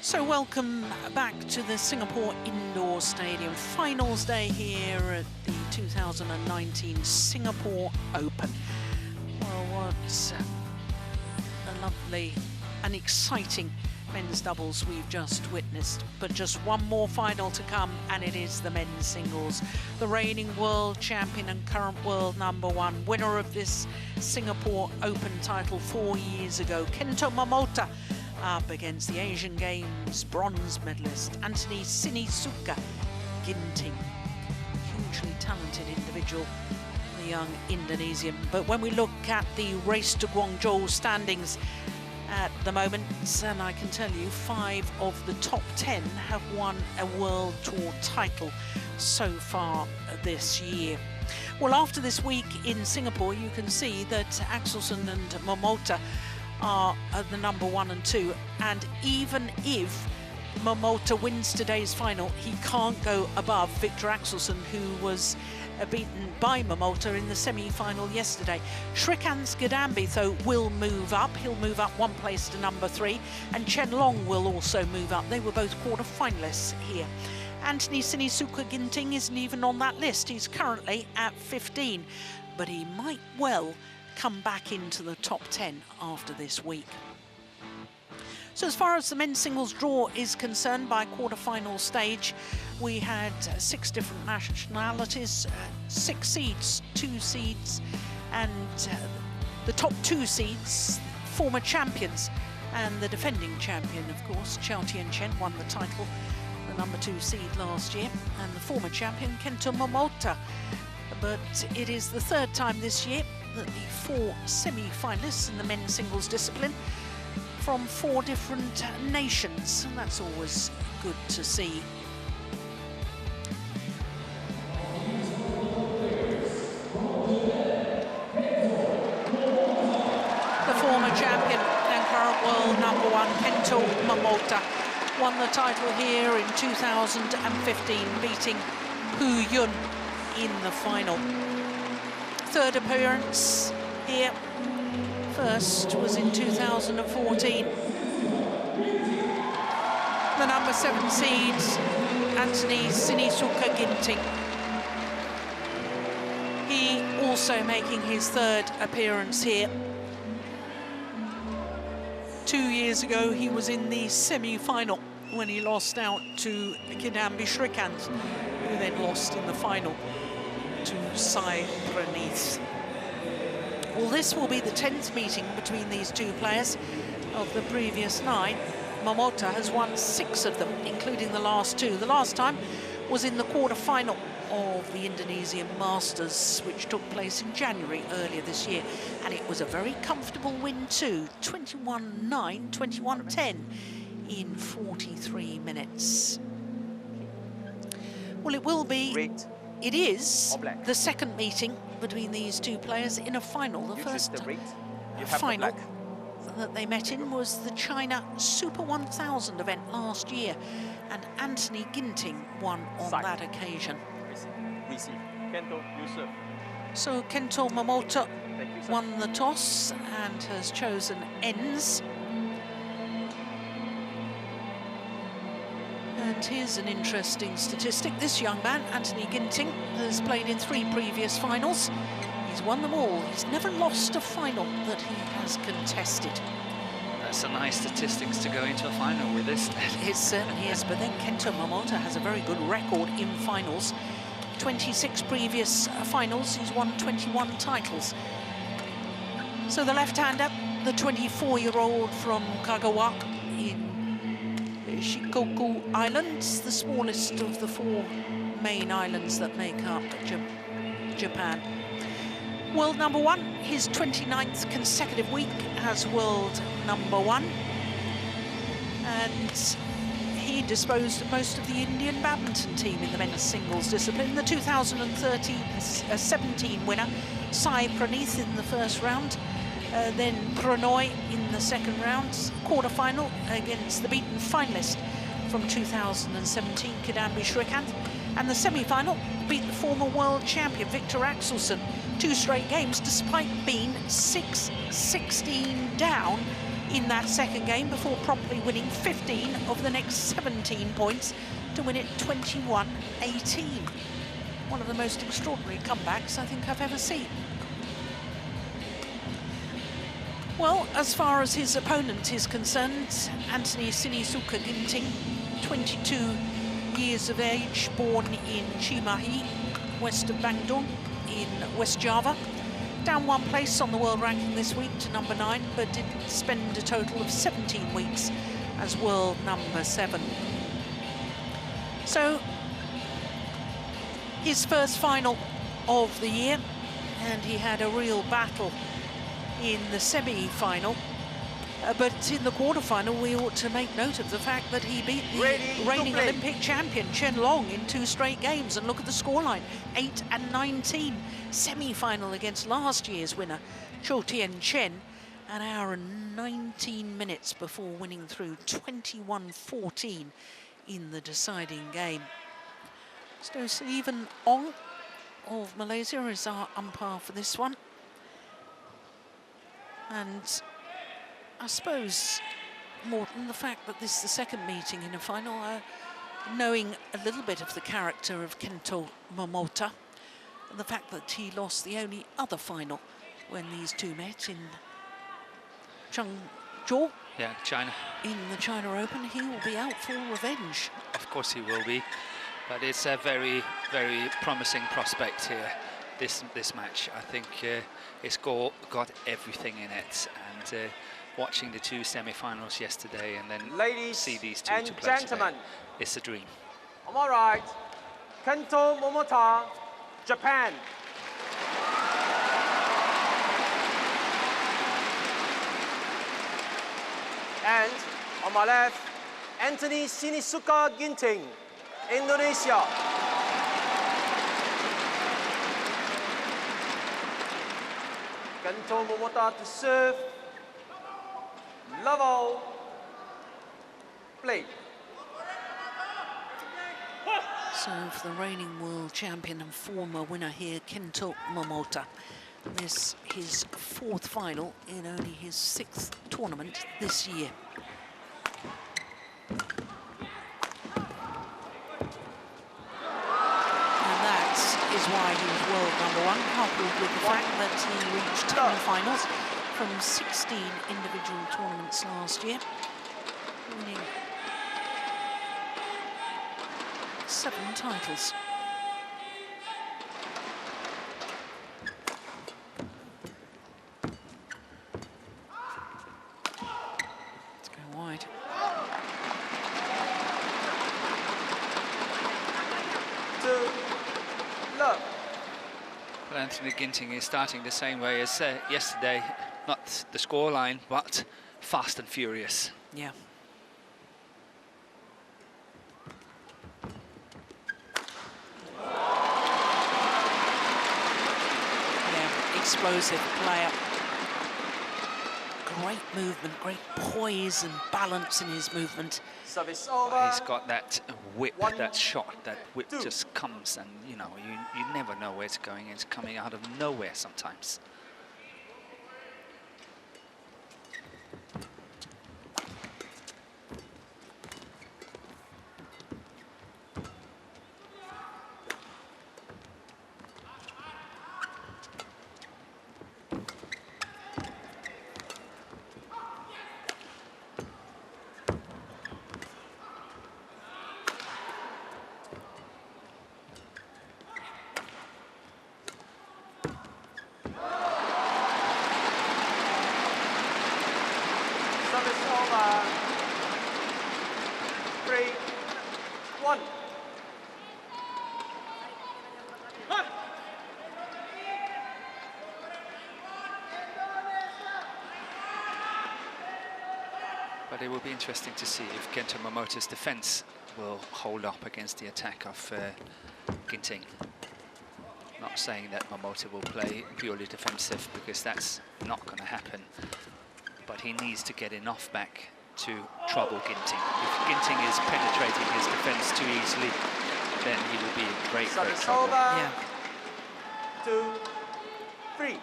So welcome back to the Singapore Indoor Stadium. Finals day here at the 2019 Singapore Open. Well, what a lovely and exciting men's doubles we've just witnessed. But just one more final to come, and it is the men's singles. The reigning world champion and current world #1, winner of this Singapore Open title 4 years ago, Kento MOMOTA, up against the Asian Games bronze medalist Anthony Sinisuka GINTING. Hugely talented individual, the young Indonesian. But when we look at the race to Guangzhou standings at the moment, and I can tell you 5 of the top 10 have won a World Tour title so far this year. Well, after this week in Singapore, you can see that Axelsen and Momota are the #1 and 2, and even if Momota wins today's final, he can't go above Victor Axelsen, who was beaten by Momota in the semi-final yesterday. Shrikant's Gadambi, though, will move up. He'll move up 1 place to #3, and Chen Long will also move up. They were both quarter-finalists here. Anthony Sinisuka GINTING isn't even on that list. He's currently at 15, but he might well come back into the top 10 after this week. So as far as the men's singles draw is concerned, by quarter-final stage, we had 6 different nationalities, 6 seeds, 2 seeds, and the top 2 seeds, former champions, and the defending champion, of course, Chao Tianchen, won the title, the #2 seed last year, and the former champion, Kento MOMOTA. But it is the 3rd time this year that the 4 semi-finalists in the men's singles discipline from 4 different nations, and that's always good to see. The former champion and current world #1, Kento MOMOTA, won the title here in 2015, beating Hu Yun in the final. 3rd appearance here. First was in 2014. The #7 seed, Anthony Sinisuka GINTING. He also making his 3rd appearance here. 2 years ago, he was in the semi-final when he lost out to Kidambi Shrikant, who then lost in the final to Sai Pranith. Well, this will be the 10th meeting between these 2 players. Of the previous 9, Momota has won 6 of them, including the last 2. The last time was in the quarter-final of the Indonesian Masters, which took place in January earlier this year. And it was a very comfortable win too, 21-9, 21-10 in 43 minutes. Well, it will be... It is the 2nd meeting between these 2 players in a final. The first final that they met in was the China Super 1000 event last year, and Anthony GINTING won on that occasion. So Kento MOMOTA won the toss and has chosen ends. And here's an interesting statistic. This young man, Anthony GINTING, has played in 3 previous finals. He's won them all. He's never lost a final that he has contested. That's a nice statistics to go into a final with this. It certainly is. But then Kento MOMOTA has a very good record in finals. 26 previous finals. He's won 21 titles. So the left-hander, the 24-year-old from Kagawa in Shikoku Islands, the smallest of the 4 main islands that make up Japan. World #1, his 29th consecutive week as world #1. And he disposed of most of the Indian badminton team in the men's singles discipline. The 2017 winner, Sai Pranith, in the 1st round. Then Pranoy in the 2nd round, quarter-final against the beaten finalist from 2017, Kidambi Shrikant, and the semi-final beat the former world champion Victor Axelsen 2 straight games, despite being 6-16 down in that second game before promptly winning 15 of the next 17 points to win it 21-18. One of the most extraordinary comebacks I think I've ever seen. Well, as far as his opponent is concerned, Anthony Sinisuka Ginting, 22 years of age, born in Cimahi, west of Bandung in West Java. Down one place on the world ranking this week to number 9, but did spend a total of 17 weeks as world number 7. So, his first final of the year, and he had a real battle in the semi-final. But in the quarter-final, we ought to make note of the fact that he beat the reigning Olympic champion, Chen Long, in 2 straight games. And look at the scoreline, 8-19. Semi-final against last year's winner, Cho Tien Chen, an hour and 19 minutes before winning through 21-14 in the deciding game. So Stephen Ong of Malaysia is our umpire for this one. And I suppose, Morten, the fact that this is the second meeting in a final, knowing a little bit of the character of Kento Momota, and the fact that he lost the only other final when these two met in Changzhou, China, in the China Open, he will be out for revenge. Of course he will be, but it's a very, very promising prospect here. This match, I think, it's got everything in it, and watching the 2 semi-finals yesterday and then see these two to play today, it's a dream. I'm all right. Kento Momota, Japan. And on my left, Anthony Sinisuka Ginting, Indonesia. Kento Momota to serve. Level. Play. So for the reigning world champion and former winner here, Kento Momota, this his 4th final in only his 6th tournament this year. And that is why he was world #1, coupled with the fact that he reached 10 finals from 16 individual tournaments last year, winning 7 titles. Let's go wide. Love. Well, Anthony Ginting is starting the same way as yesterday. Not the scoreline, but fast and furious. Yeah. Explosive player. Great movement, great poise and balance in his movement. Service over. He's got that whip, that shot, that whip just comes, and you know, you never know where it's going. It's coming out of nowhere sometimes. Service over. 3-1. But it will be interesting to see if Kento Momota's defense will hold up against the attack of Ginting. Not saying that Momota will play purely defensive, because that's not going to happen. But he needs to get enough back to trouble Ginting. If Ginting is penetrating his defense too easily, then he will be in great trouble. Yeah. 2-3.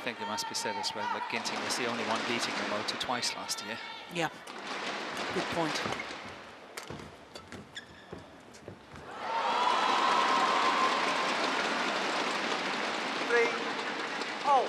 think it must be said as well that Ginting was the only one beating Momota twice last year. Yeah, good point. Oh.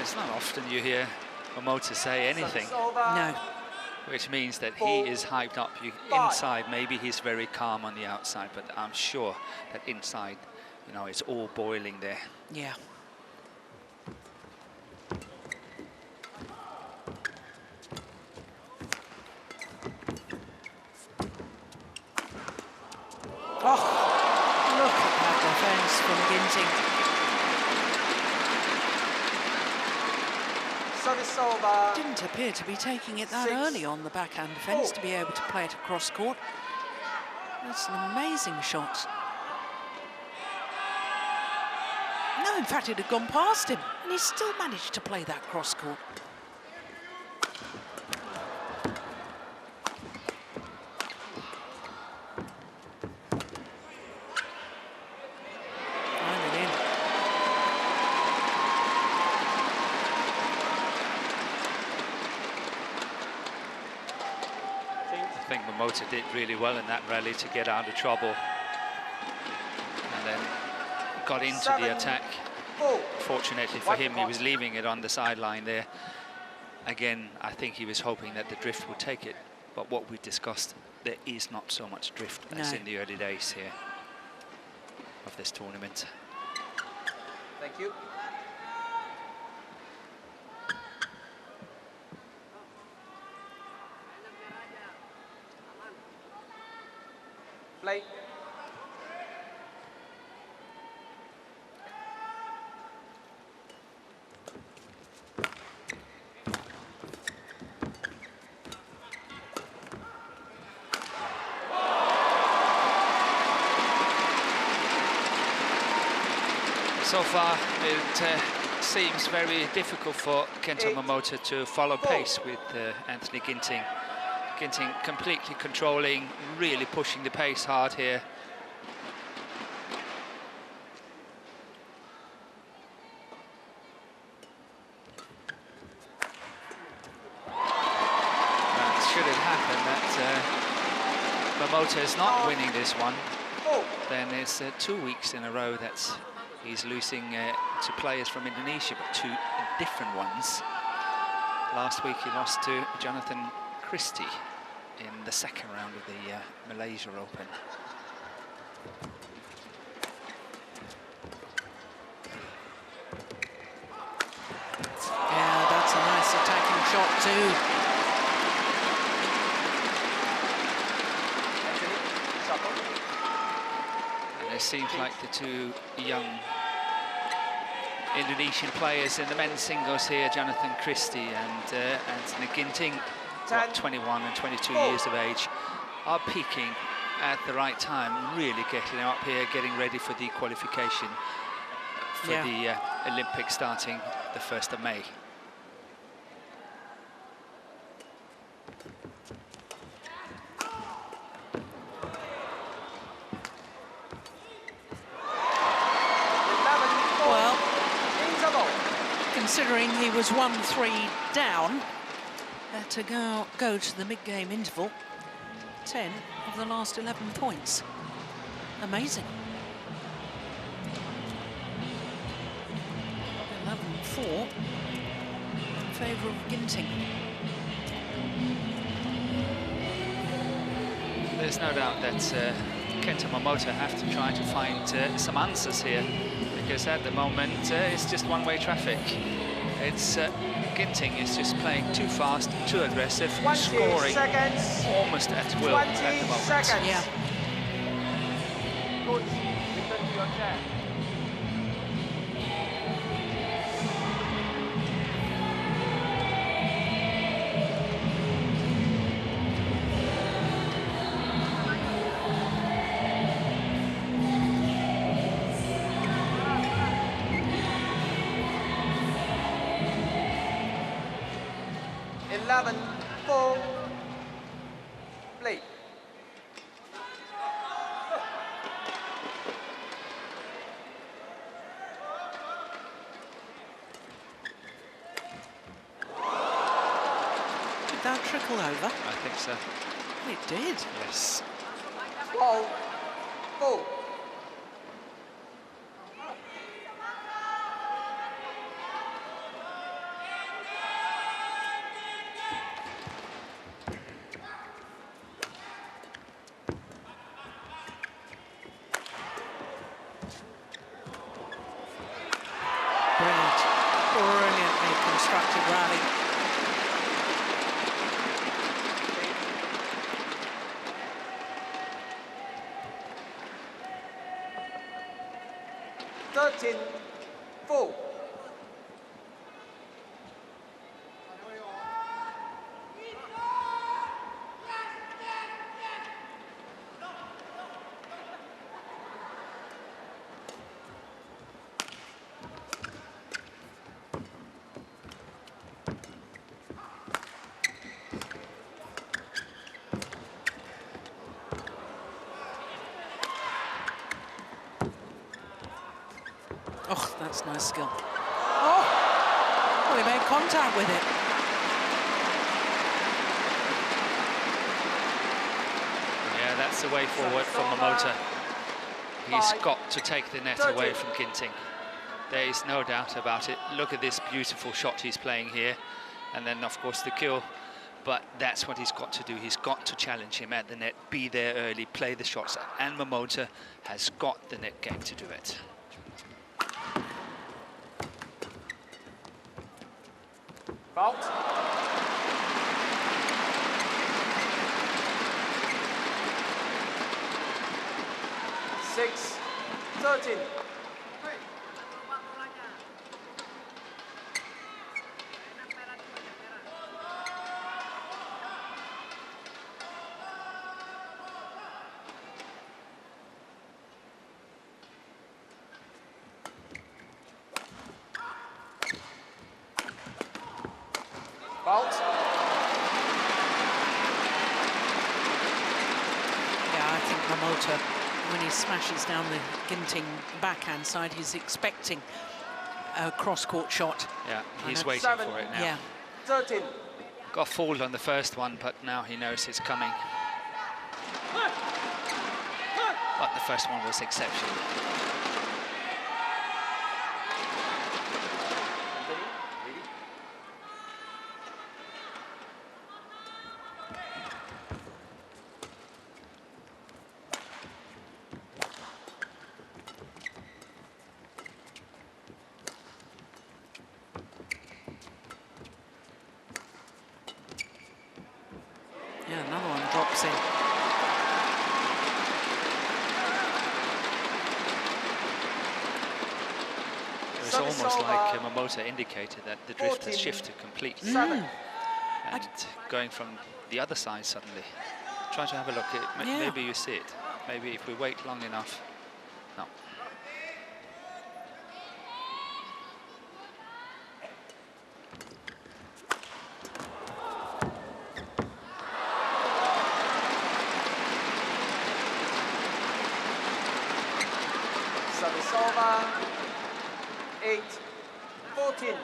It's not often you hear Momota say anything. No. Which means that he is hyped up. Inside, maybe he's very calm on the outside, but I'm sure that inside, you know, it's all boiling there. Yeah. Oh, look at that defence from Ginting. Service over. Didn't appear to be taking it that 6, early on the backhand defence to be able to play it across court. That's an amazing shot. No, in fact, it had gone past him, and he still managed to play that cross court. I think Momota did really well in that rally to get out of trouble and then got into the attack. Fortunately for him, he was leaving it on the sideline there. Again, I think he was hoping that the drift would take it, but what we discussed, there is not so much drift as in the early days here of this tournament. Thank you. Play. So far, it seems very difficult for Kento Momota to follow pace with Anthony Ginting. Ginting completely controlling, really pushing the pace hard here. Should it happen that Momota is not winning this one, then it's 2 weeks in a row that he's losing to players from Indonesia, but 2 different ones. Last week he lost to Jonathan Christie in the second round of the Malaysia Open. Yeah, that's a nice attacking shot too. And it seems like the 2 young Indonesian players in the men's singles here, Jonathan Christie and Anthony Ginting, 21 and 22 years of age, are peaking at the right time, really getting up here, getting ready for the qualification for the Olympics starting the 1st of May. Well, considering he was 1-3 down, to go to the mid-game interval, 10 of the last 11 points. Amazing. 4 in favour of Ginting. There's no doubt that Kento Momota have to try to find some answers here, because at the moment it's just one-way traffic. It's Ginting is just playing too fast, too aggressive, 20 scoring seconds. almost at will at the 20 moment. seconds. Yeah. Coach, return to your chair. Four, play. Did that trickle over? I think so. It did. Yes. Ball, 4. Brilliantly constructed rally. Thirteen, 4. Oh, that's nice skill. Oh! Well, he made contact with it. Yeah, that's the way forward for Momota. He's got to take the net away from Ginting. There is no doubt about it. Look at this beautiful shot he's playing here. And then, of course, the kill. But that's what he's got to do. He's got to challenge him at the net, be there early, play the shots. And Momota has got the net game to do it. Fault. Six, 13. Fault. Yeah, I think Momota, when he smashes down the Ginting backhand side, he's expecting a cross-court shot. Yeah, he's waiting for it now. Yeah. 13. Got fooled on the first one, but now he knows it's coming. But the first one was exceptional. Yeah, another one drops in. It was almost like Momota indicated that the drift has shifted completely. And going from the other side suddenly. Try to have a look at it. Yeah. Maybe you see it. Maybe if we wait long enough. No. Service over. 8, 14.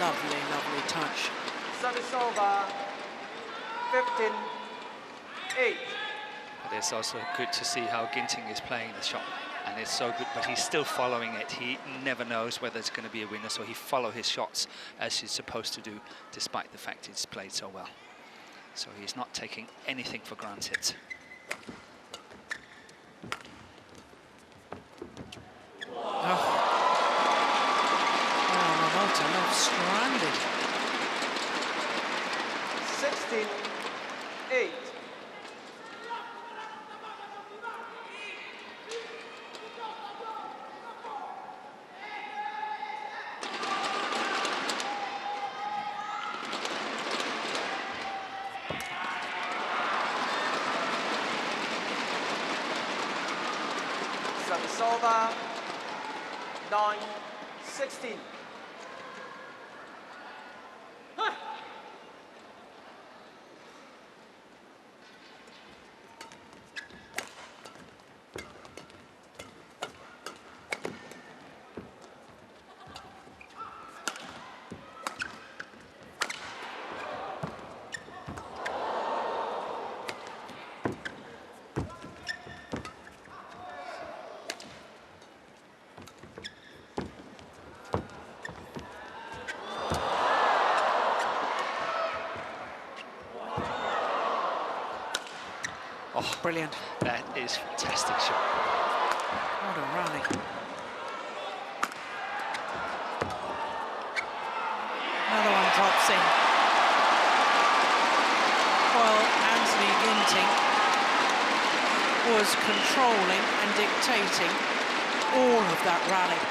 lovely, lovely touch. Service over. 15-8. But it's also good to see how Ginting is playing the shot, and it's so good, but he's still following it. He never knows whether it's going to be a winner, so he follows his shots as he's supposed to do, despite the fact he's played so well. So he's not taking anything for granted. Momota left stranded. 16-8. Service over. 9-16. Oh, Brilliant. that is fantastic shot. What a rally. Another one drops in. Well, Anthony Ginting was controlling and dictating all of that rally.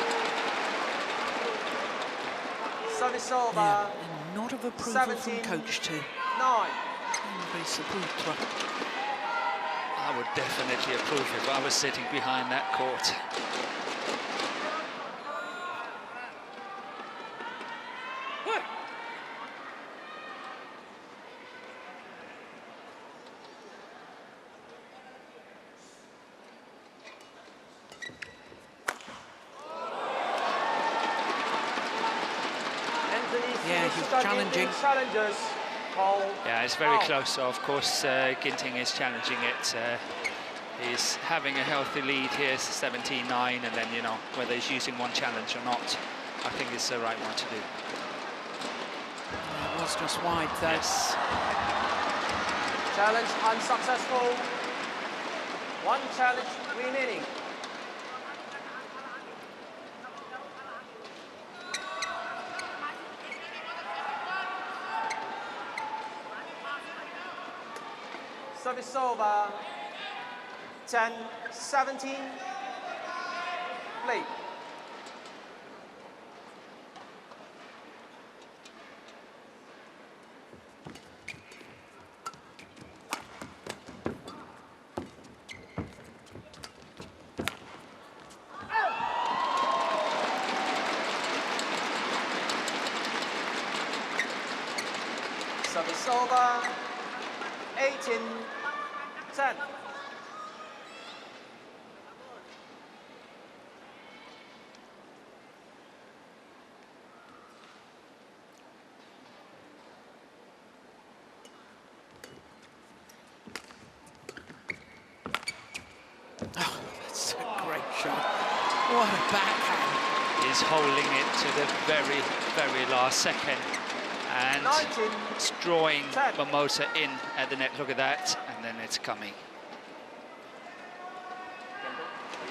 Service over. Yeah, and not of approval 17, from coach too. 9. I would definitely approve if I was sitting behind that court. Yeah, he's challenging. Challengers. Yeah, it's very close. So of course, Ginting is challenging it. He's having a healthy lead here, 17-9, and then, you know, whether he's using one challenge or not, I think it's the right one to do. It was just wide, though. Yes. Challenge unsuccessful. One challenge remaining. Service over. 10-17. Play. Service over. 18-10. Oh, that's a great shot. What a backhand. He's holding it to the very, very last second and 19, it's drawing 10. Momota in at the net. Look at that, and then it's coming.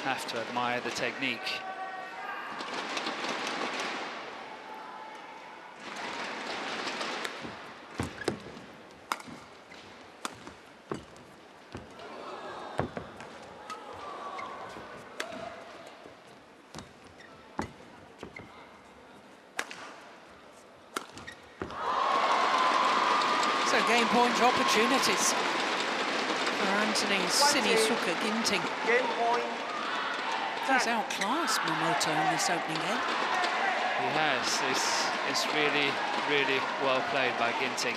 Have to admire the technique. So game point opportunities for Anthony Sinisuka Ginting. Game point. He's outclassed Momota in this opening game. He has. It's really, really well played by Ginting.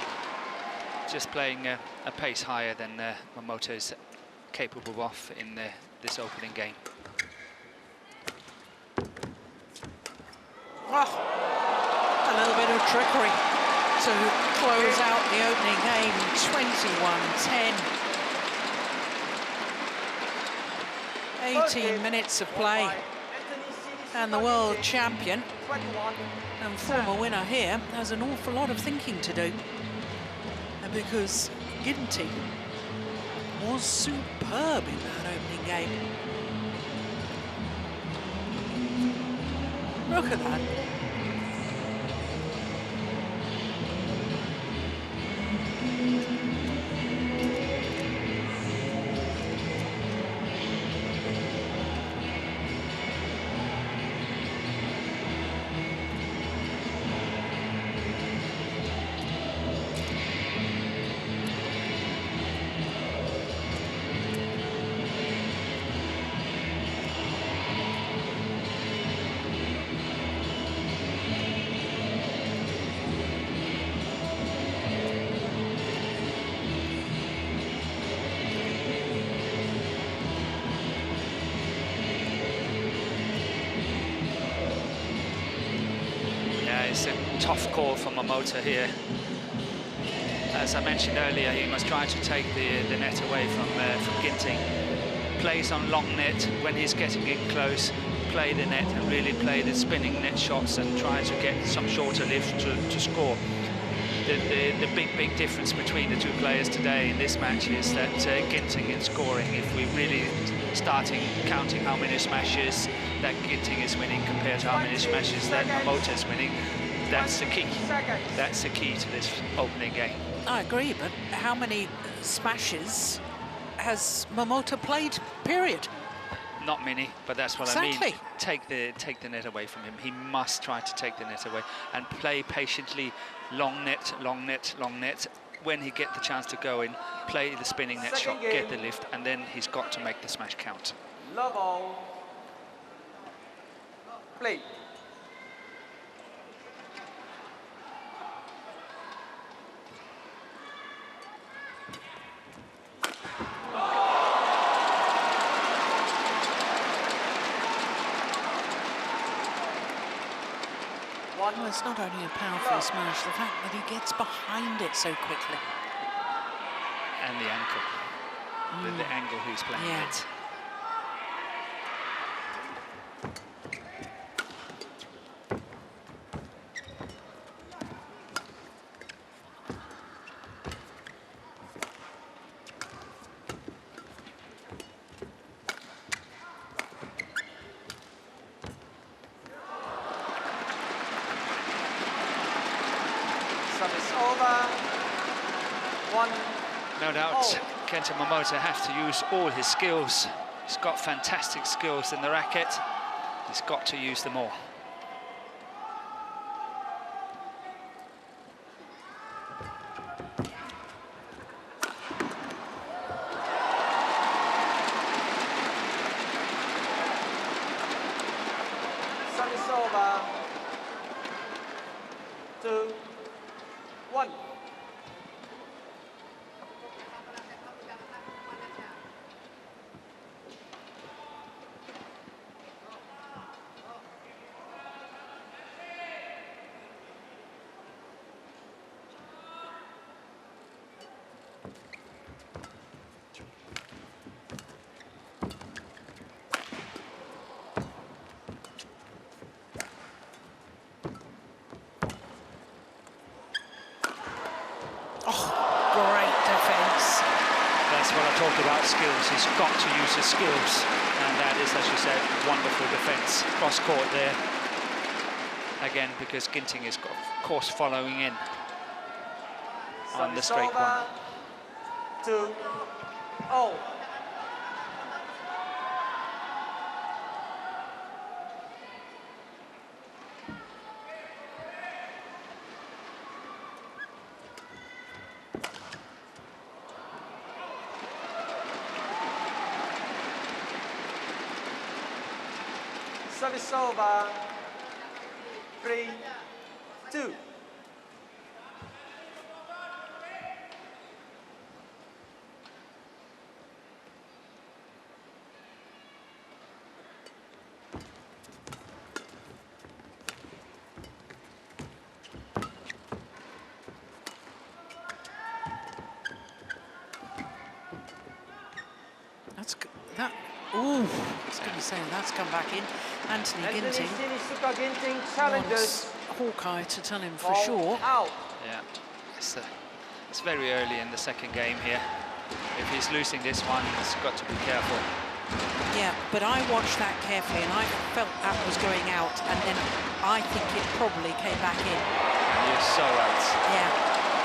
Just playing a pace higher than Momota is capable of in this opening game. Oh, a little bit bit of trickery to close out the opening game, 21-10. 18 minutes of play, and the world champion and former winner here has an awful lot of thinking to do, because Ginting was superb in that opening game. Look at that. It's a tough call for Momota here. As I mentioned earlier, he must try to take the net away from Ginting. Plays on long net when he's getting in close, play the net and really play the spinning net shots and try to get some shorter lift to score. The big difference between the two players today in this match is that Ginting in scoring, if we really starting counting how many smashes that Ginting is winning compared to how many smashes that Momota is winning, that's the key. That's the key to this opening game. I agree, but how many smashes has Momota played, period? Not many, but that's what exactly. I mean. Take the net away from him. He must try to take the net away and play patiently, long net, long net, long net. When he gets the chance to go in, play the spinning net shot, get the lift, and then he's got to make the smash count. Love all. Play. Well, it's not only a powerful smash, the fact that he gets behind it so quickly. And the ankle, the angle he's playing it. Service over. 1. No doubt, Kento Momota have to use all his skills. He's got fantastic skills in the racket. He's got to use them all. Service over. 2, 1. Talk about skills, he's got to use his skills, and that is, as you said, wonderful defense cross court there again, because Ginting is of course following in on the straight one. 2, 0. Service over. 3, 2. was going to say, that's come back in. Anthony Ginting Sinisuka Ginting challenges. Hawkeye to tell him for Ball sure. Out. Yeah, it's very early in the second game here. If he's losing this one, he's got to be careful. Yeah, but I watched that carefully and I felt that was going out, and then I think it probably came back in. And you're so right. Yeah.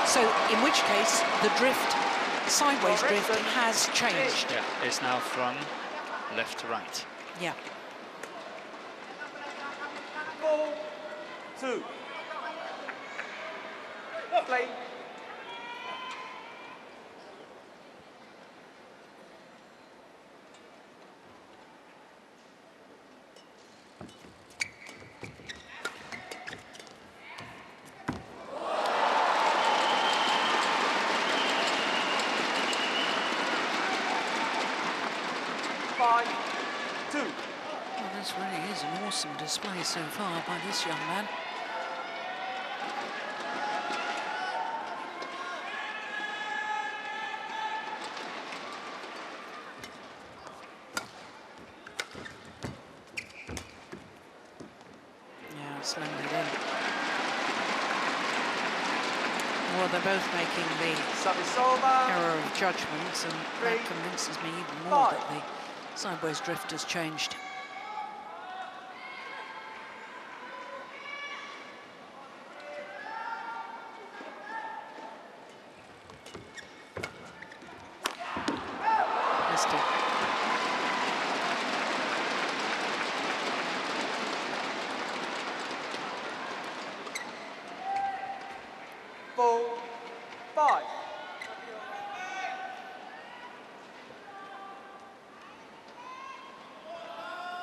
So in which case the drift, sideways drift, has changed. Yeah, it's now from left to right. Yeah. 4-2. Play. Well, this really is an awesome display so far by this young man. Yeah, slammed it in. Well, they're both making the error of judgments, and that convinces me even more that the sideways drift has changed. Missed it.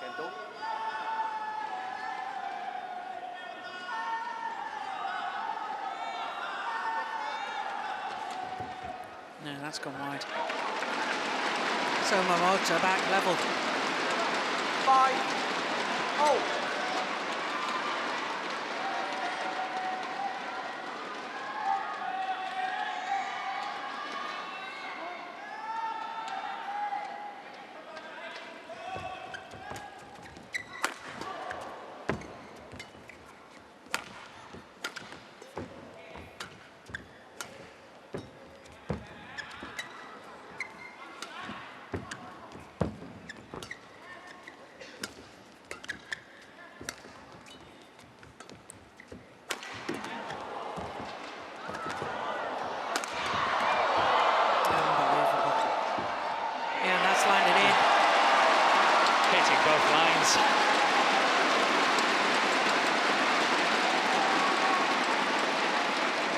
Kento. No, that's gone wide. So Momota back level. 5-0. Both lines.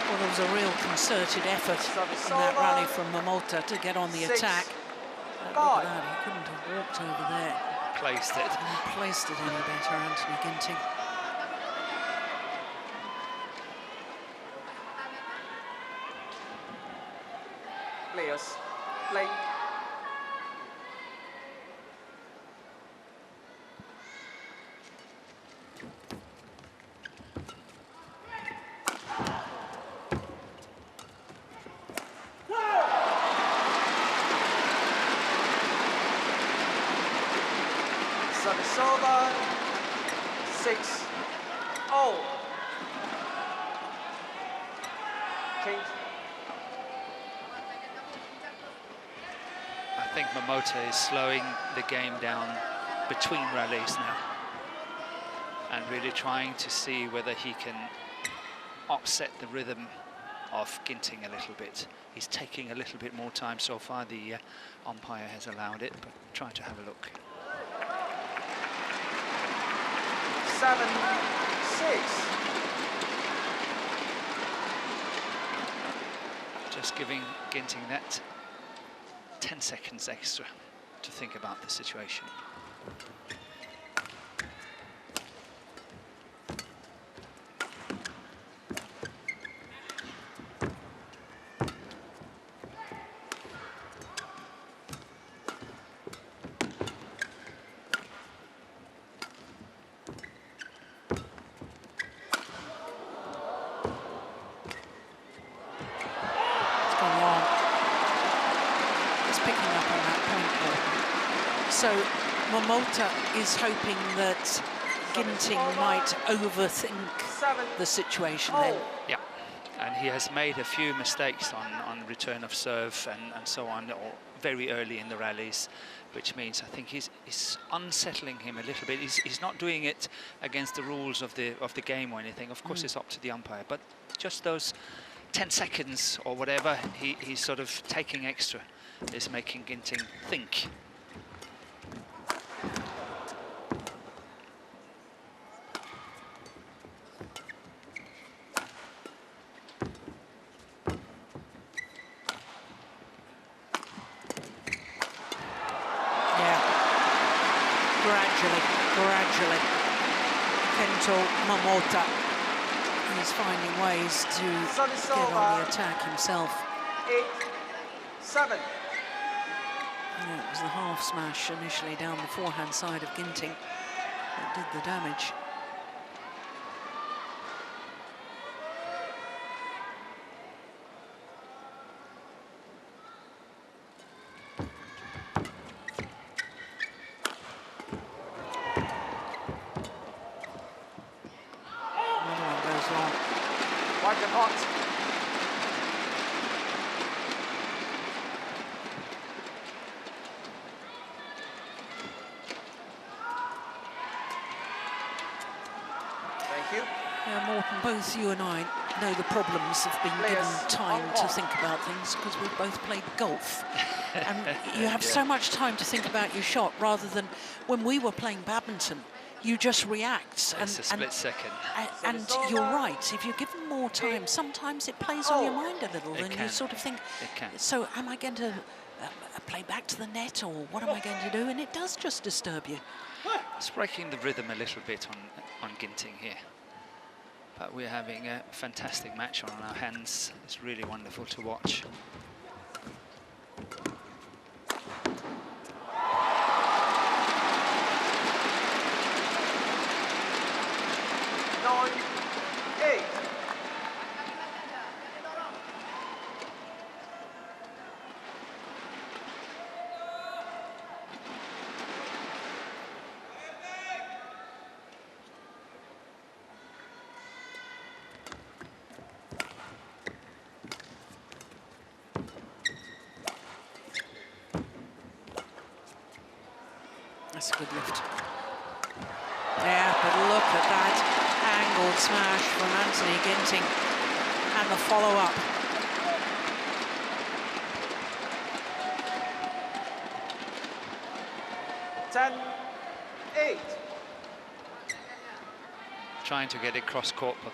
Well, there was a real concerted effort in that rally from Momota to get on the attack. Look at that, he couldn't have walked over there. Placed it. And placed it any better, Anthony Ginting. Players, play. Service over. 6-0. Change. I think Momota is slowing the game down between rallies now and really trying to see whether he can offset the rhythm of Ginting a little bit. He's taking a little bit more time so far. The umpire has allowed it, but try to have a look. 7-6. Just giving Ginting that 10 seconds extra to think about the situation. So Momota is hoping that Ginting might overthink the situation then. Yeah, and he has made a few mistakes on return of serve and so on, or very early in the rallies, which means I think he's unsettling him a little bit. He's not doing it against the rules of the game or anything. Of course, it's up to the umpire, but just those 10 seconds or whatever he's sort of taking extra is making Ginting think. Gradually, Kento Momota is finding ways to get on the attack himself. 8-7. Yeah, it was the half smash initially down the forehand side of Ginting that did the damage. White and hot. Thank you. Yeah, Morten, both you and I know the problems of being given time to think about things because we've both played golf. And you have so much time to think about your shot rather than when we were playing badminton. You just react. It's a split second. And you're right, if you're given more time, sometimes it plays on your mind a little, and you sort of think, so am I going to play back to the net, or what am I going to do? And it does just disturb you. It's breaking the rhythm a little bit on Ginting here. But we're having a fantastic match on our hands. It's really wonderful to watch. 9-8. That's a good lift. Yeah, but look at that angled smash from Anthony Ginting and the follow-up. Trying to get it cross-court, but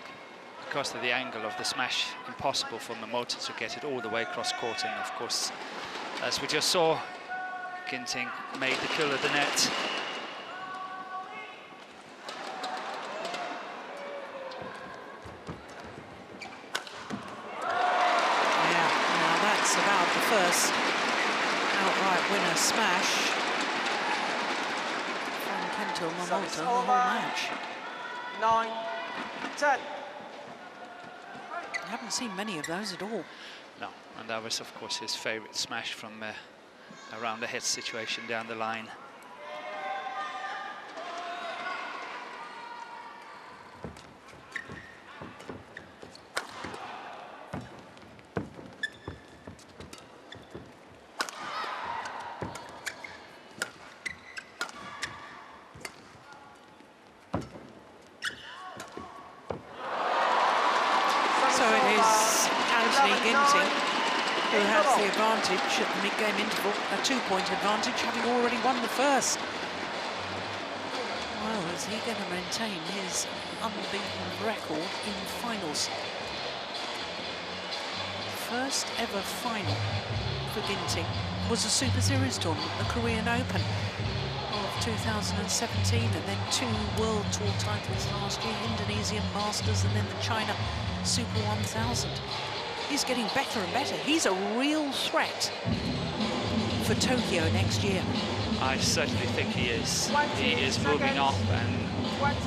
because of the angle of the smash, impossible for Momota to get it all the way cross-court. And of course, as we just saw, Ginting made the kill of the net. About the first outright winner smash from Kento Momota the whole match. 9-10. I haven't seen many of those at all. No, and that was of course his favourite smash from around the head situation down the line. Who has the advantage at the mid-game interval, a 2-point advantage, having already won the first. Well, is he going to maintain his unbeaten record in finals? First ever final for Ginting was a Super Series tournament, the Korean Open of 2017, and then 2 World Tour titles last year, Indonesian Masters and then the China Super 1000. He's getting better and better. He's a real threat for Tokyo next year. I certainly think he is. He is moving up, and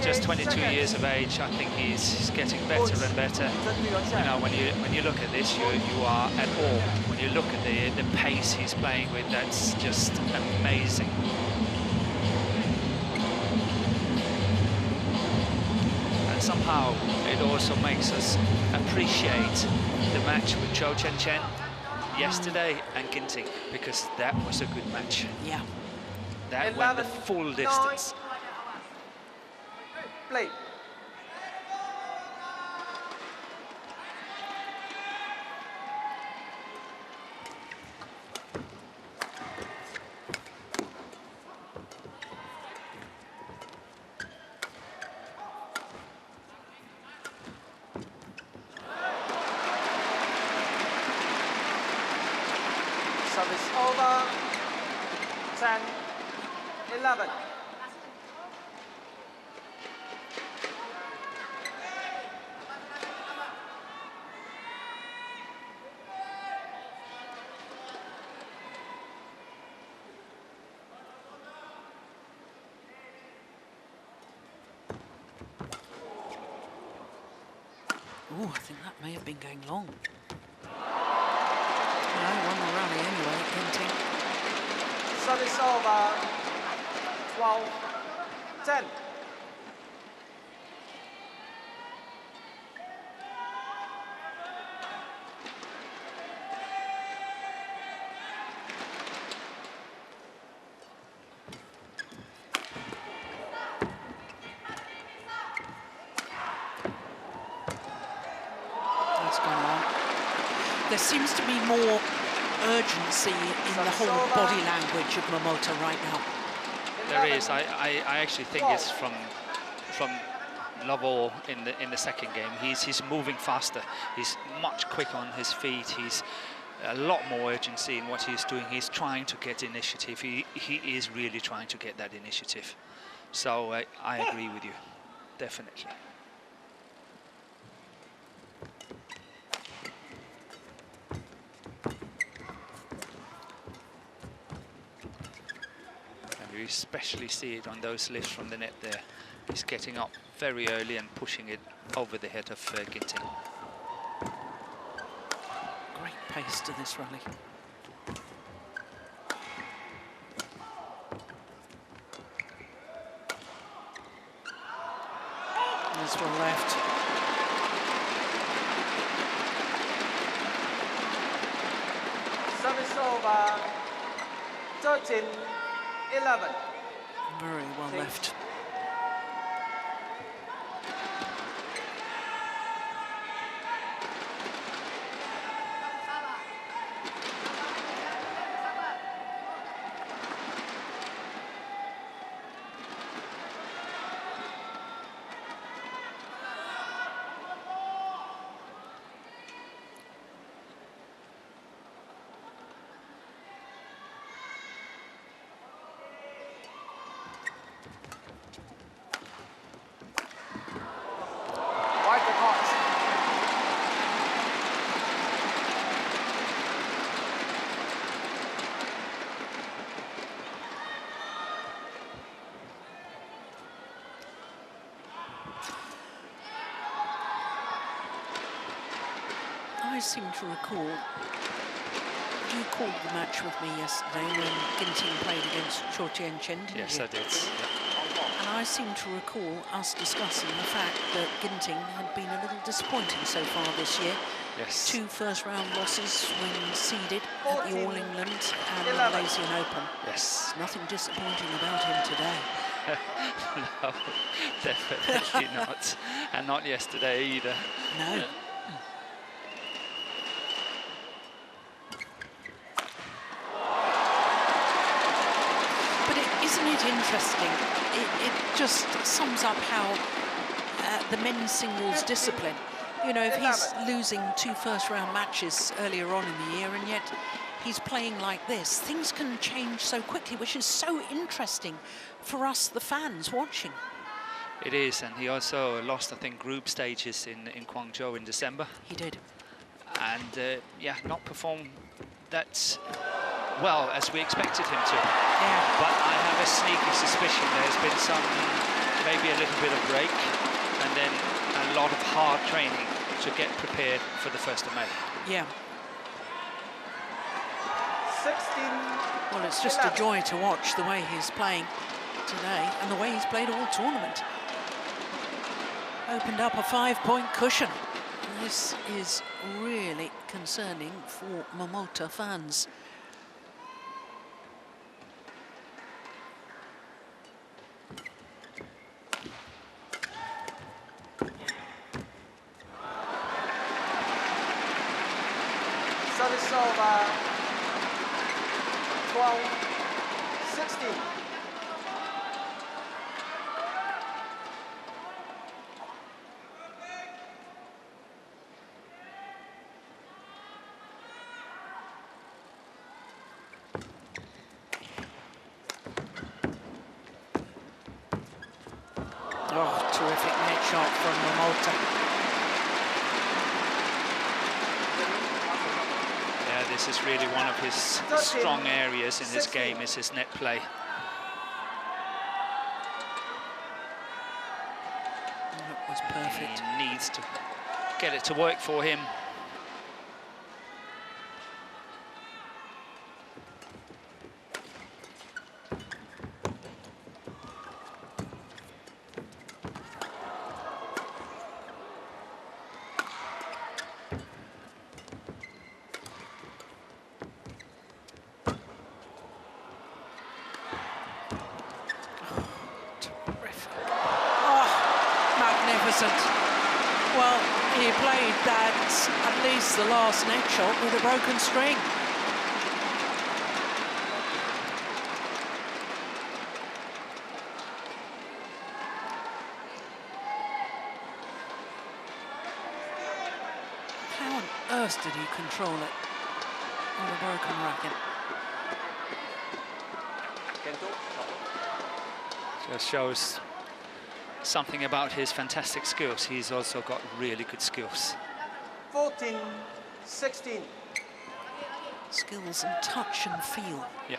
just 22 years of age, I think he's getting better and better. You know, when you look at this, you are at awe. When you look at the pace he's playing with, that's just amazing. somehow it also makes us appreciate the match with Zhou Chen yesterday and Ginting, because that was a good match. Yeah. That went the full distance. Play. Service over. 10-11. Oh, I think that may have been going long. No, won the rally anyway, Ginting. Service over. 12-10. That's gone on. There seems to be more urgency in the whole body language of Momota right now. There is. I actually think it's from Lovell in the second game. He's moving faster. He's much quicker on his feet. He's a lot more urgency in what he's doing. He's trying to get initiative. He is really trying to get that initiative. So I agree with you, definitely. And you especially see it on those lifts from the net there. He's getting up very early and pushing it over the head of Ginting. Great pace to this rally. There's one left. Service over. 13-11. Very well left. I seem to recall, you called the match with me yesterday when Ginting played against Zhou Chen, didn't you? Yes, I did. Yeah. And I seem to recall us discussing the fact that Ginting had been a little disappointing so far this year. Yes. 2 first-round losses when seeded at the All England and the Malaysian Open. Yes. Nothing disappointing about him today. No, definitely not. And not yesterday either. No. Isn't it interesting? It just sums up how the men's singles discipline, you know, if he's losing 2 first-round matches earlier on in the year and yet he's playing like this, things can change so quickly, which is so interesting for us, the fans, watching. It is, and he also lost, I think, group stages in Guangzhou in December. He did. And, yeah, not performed that well as we expected him to. Yeah. But I have a sneaky suspicion there's been some, maybe a little bit of break and then a lot of hard training to get prepared for the 1st of May. Yeah. 16. Well, it's just a joy to watch the way he's playing today and the way he's played all tournament. opened up a 5-point cushion. This is really concerning for Momota fans. Service over 12-16. Oh, terrific net shot from Momota. Yeah, this is really one of his strong areas in his game, is his net play. That was perfect. He needs to get it to work for him. Well, he played that, at least the last net shot, with a broken string. How on earth did he control it with a broken racket? Just shows something about his fantastic skills. He's also got really good skills. 14-16. Skills and touch and feel. Yeah.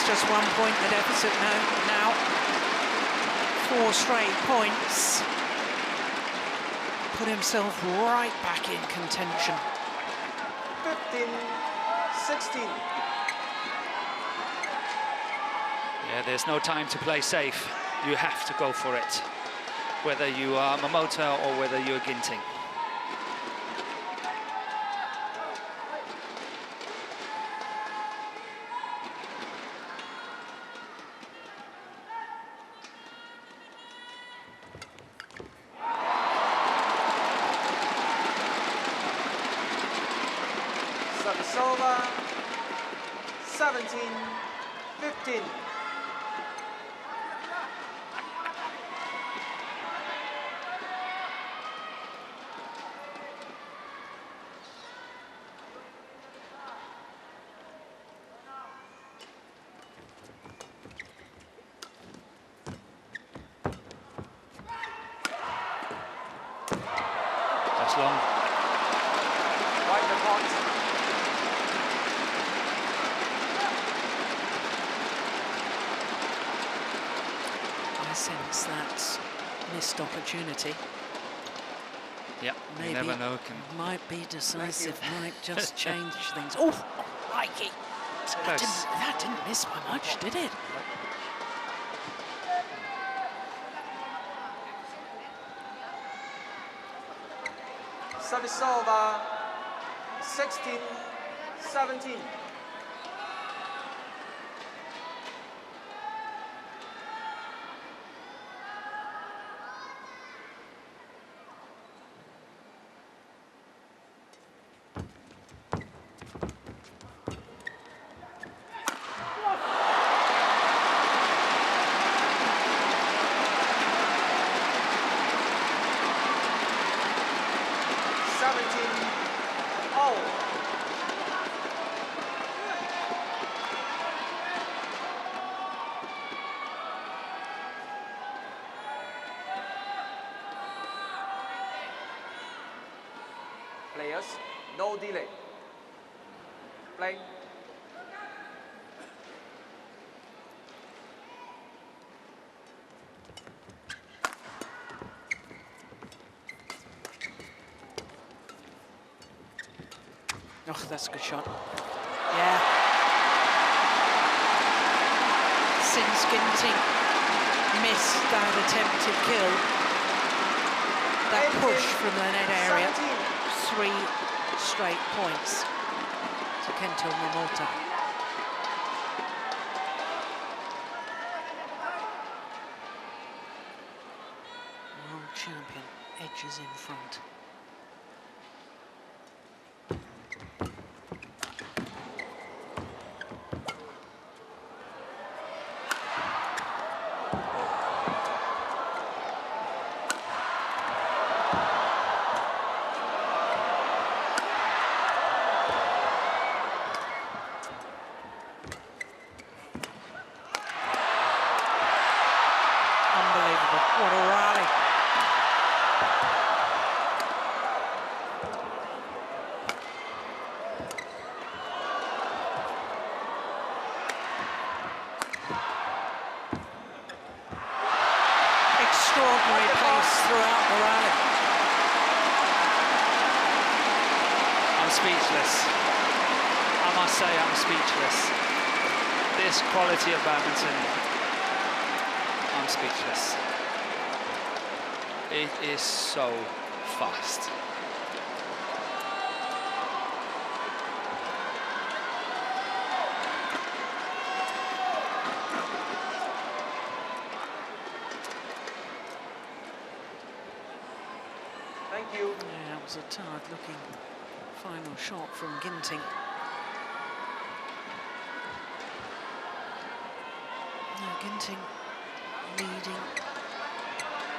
Just 1 point the deficit now. 4 straight points. Put himself right back in contention. 15-16. Yeah, there's no time to play safe. You have to go for it, whether you are Momota or whether you're Ginting. Service over 17-15. That's long. Right the point. I sense that missed opportunity. Yep, Maybe you never know. might be decisive, might just change things. Oh, crikey! That didn't miss by much, did it? Service over 16-17. Players, no delay. Play. Oh, that's a good shot. Yeah. Since Ginting missed that attempted kill, that push from the net area, 3 straight points to Kento MOMOTA. World champion edges in front. Unbelievable. What a rally. Extraordinary pace throughout the rally. I'm speechless. I must say I'm speechless. This quality of badminton, I'm speechless. It is so fast. Thank you. Yeah, it was a tired-looking final shot from Ginting. Now Ginting leading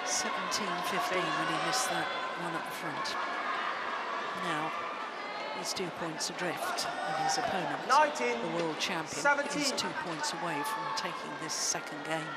17-15 when he missed that one at the front. Now he's 2 points adrift, and his opponent, 19, the world champion, 17. is 2 points away from taking this second game.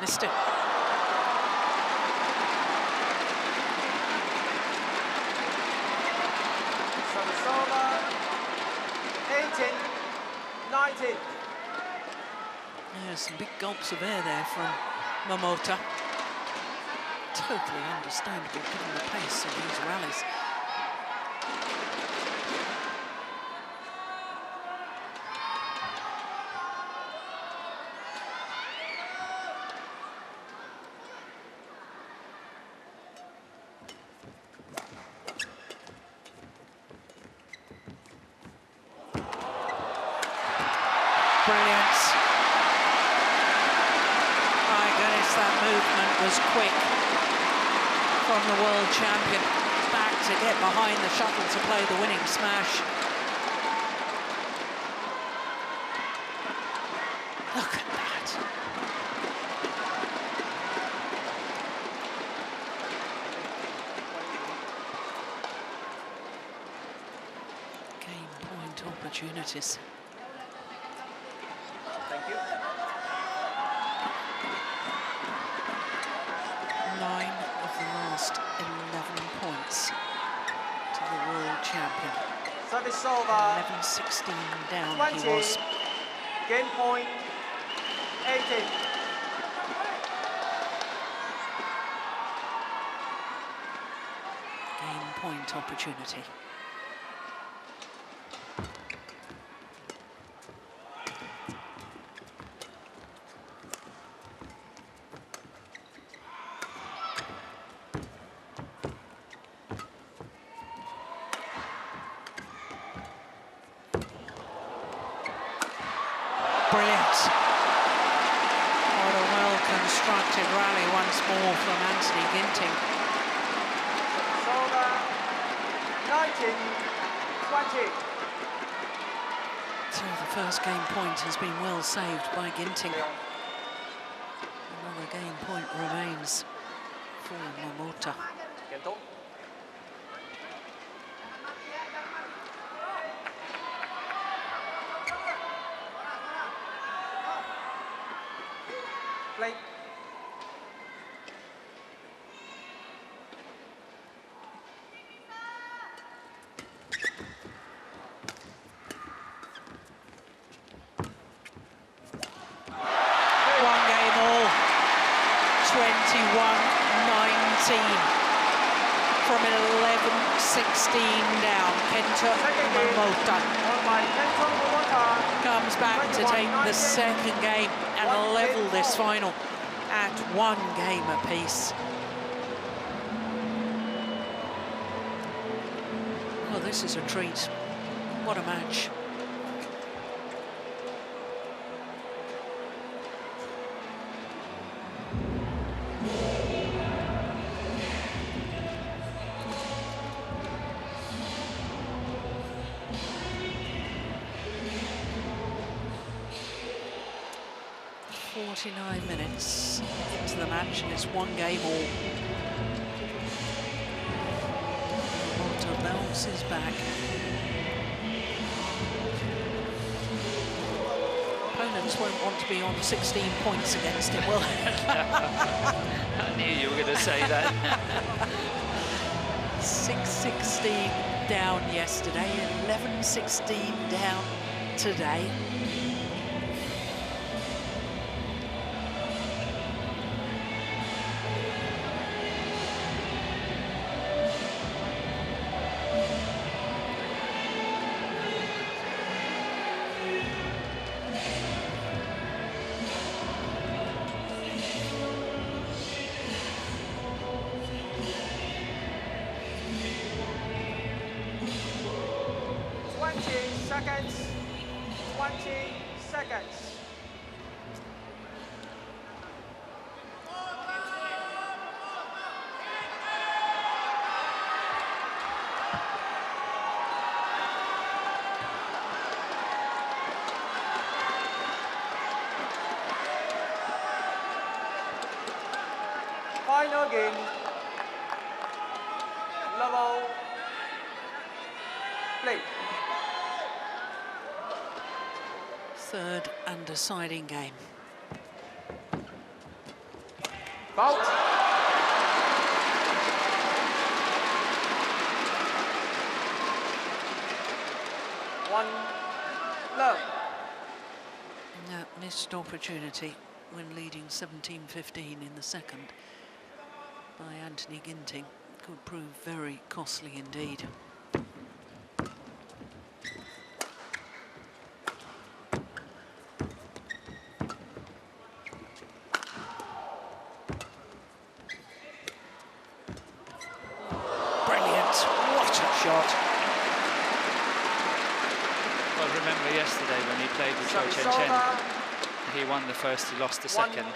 Missed it. Service over. 18, 19. Yeah, some big gulps of air there from Momota. Totally understandable given the pace of these rallies. Brilliant. My goodness, that movement was quick from the world champion. Back to get behind the shuttle to play the winning smash. Look at that. Game point opportunities. Thank you. 9 of the last 11 points to the world champion. Service over. 11-16 down 20. he was. Game point. 18. Game point opportunity. Brilliant. What a well-constructed rally once more from Anthony Ginting. Service over. 19, 20. So the first game point has been well saved by Ginting. Another game point remains for Momota. Kento. Play. 11-16 down. Kento MOMOTA Won by Kento MOMOTA. comes back to take the second game and level this final at 1 game apiece. Well, this is a treat. What a match. .49 minutes into the match, and it's 1 game all. MOMOTA bounces back. Opponents won't want to be on 16 points against him, will they? I knew you were going to say that. 6-16 down yesterday, 11-16 down today. Seconds. 20 seconds. Final game. Level. Play. Third and deciding game. Out. One love. That missed opportunity when leading 17-15 in the second by Anthony Ginting could prove very costly indeed. Shot. Well, remember yesterday when he played with Chen, he won the first, he lost the second,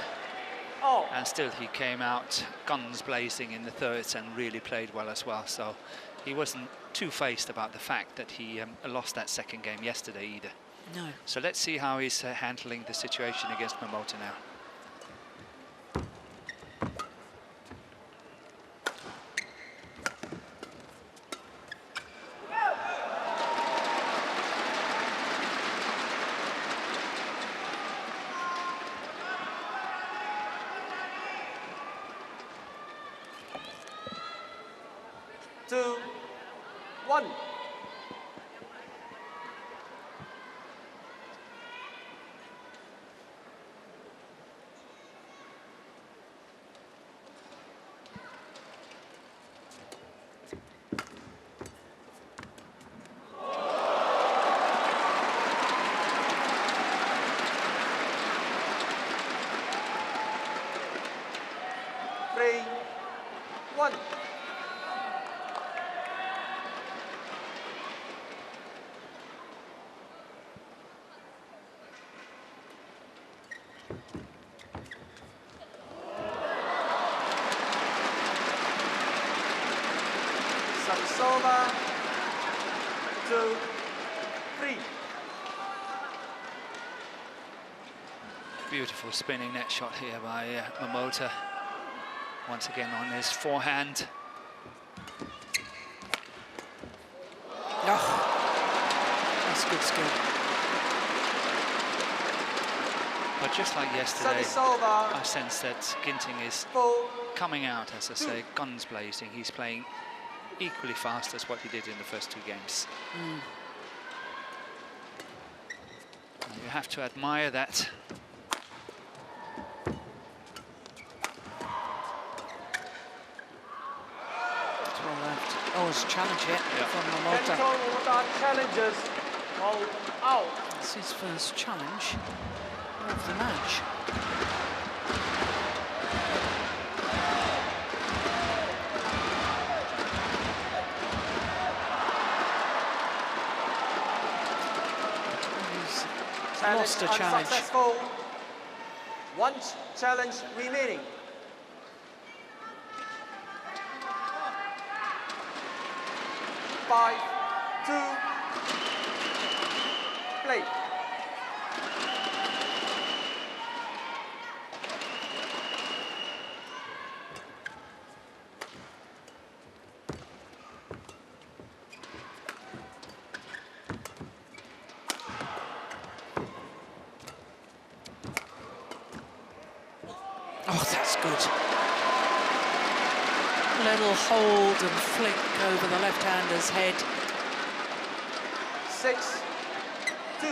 and still he came out guns blazing in the thirds and really played well as well. So he wasn't too faced about the fact that he lost that second game yesterday either. No. So let's see how he's handling the situation against MOMOTA now. Two, one. Three, one. Sinisuka 2, 3. Beautiful spinning net shot here by MOMOTA. Once again on his forehand. Oh, that's good skill. But just like yesterday, I sense that Ginting is coming out, as I say, guns blazing. He's playing equally fast as what he did in the first 2 games. You have to admire that. That's well left. Oh, it's a challenge here from Kento Momota. Momota challenges hold out. It's his first challenge of the match. He's lost a challenge. Unsuccessful. One challenge remaining. Five, 2, play. Oh, that's good. A little hold and flick over the left-hander's head. 6, 2.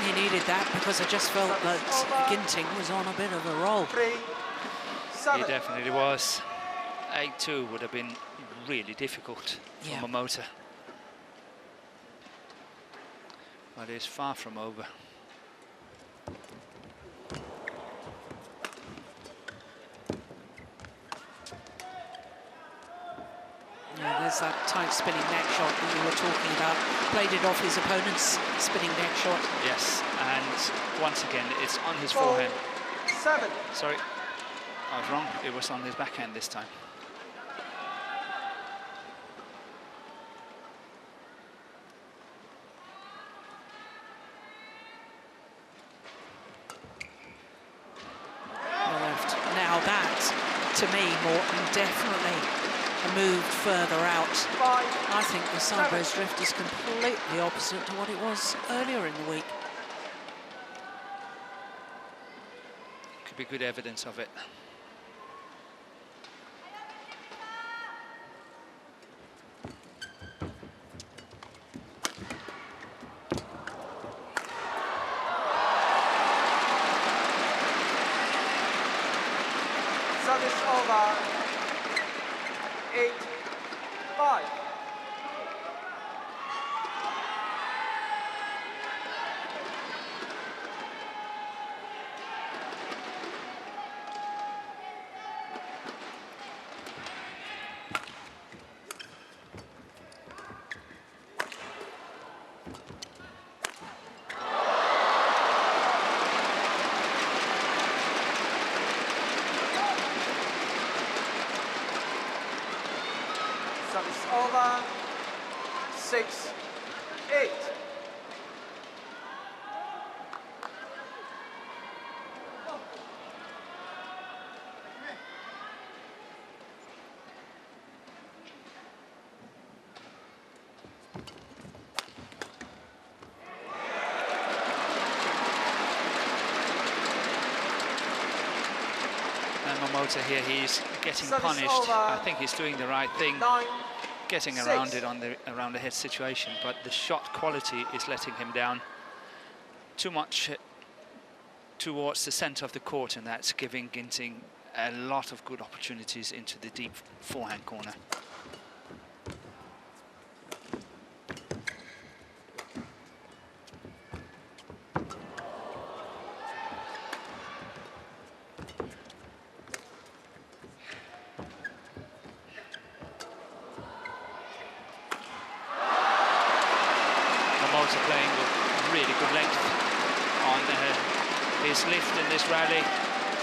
He needed that because I just felt that Ginting was on a bit of a roll. 3, 7. He definitely was. 8-2 would have been really difficult for Momota. But it's far from over. Yeah, there's that tight spinning neck shot that you were talking about. Played it off his opponent's spinning neck shot. Yes, and once again, it's on his 4, forehand. 7. Sorry, I was wrong. It was on his backhand this time. Left. Now that, to me, Morton, definitely a move further out. 5, I think the sideways drift is completely opposite to what it was earlier in the week. Could be good evidence of it. Service over. 8, 5. Service over. 6, 8. And Momota here, he's getting Service punished. over. I think he's doing the right thing, 9, getting 6. around it on the around the head situation, but the shot quality is letting him down too much towards the centre of the court, and that's giving Ginting a lot of good opportunities into the deep forehand corner. Momota playing with really good length on his lift in this rally.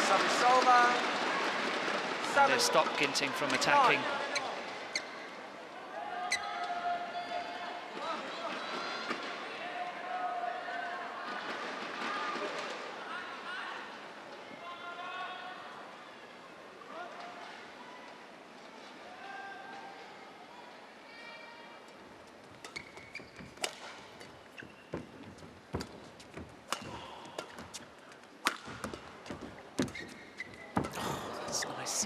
Service over. They've stopped Ginting from attacking. That's nice.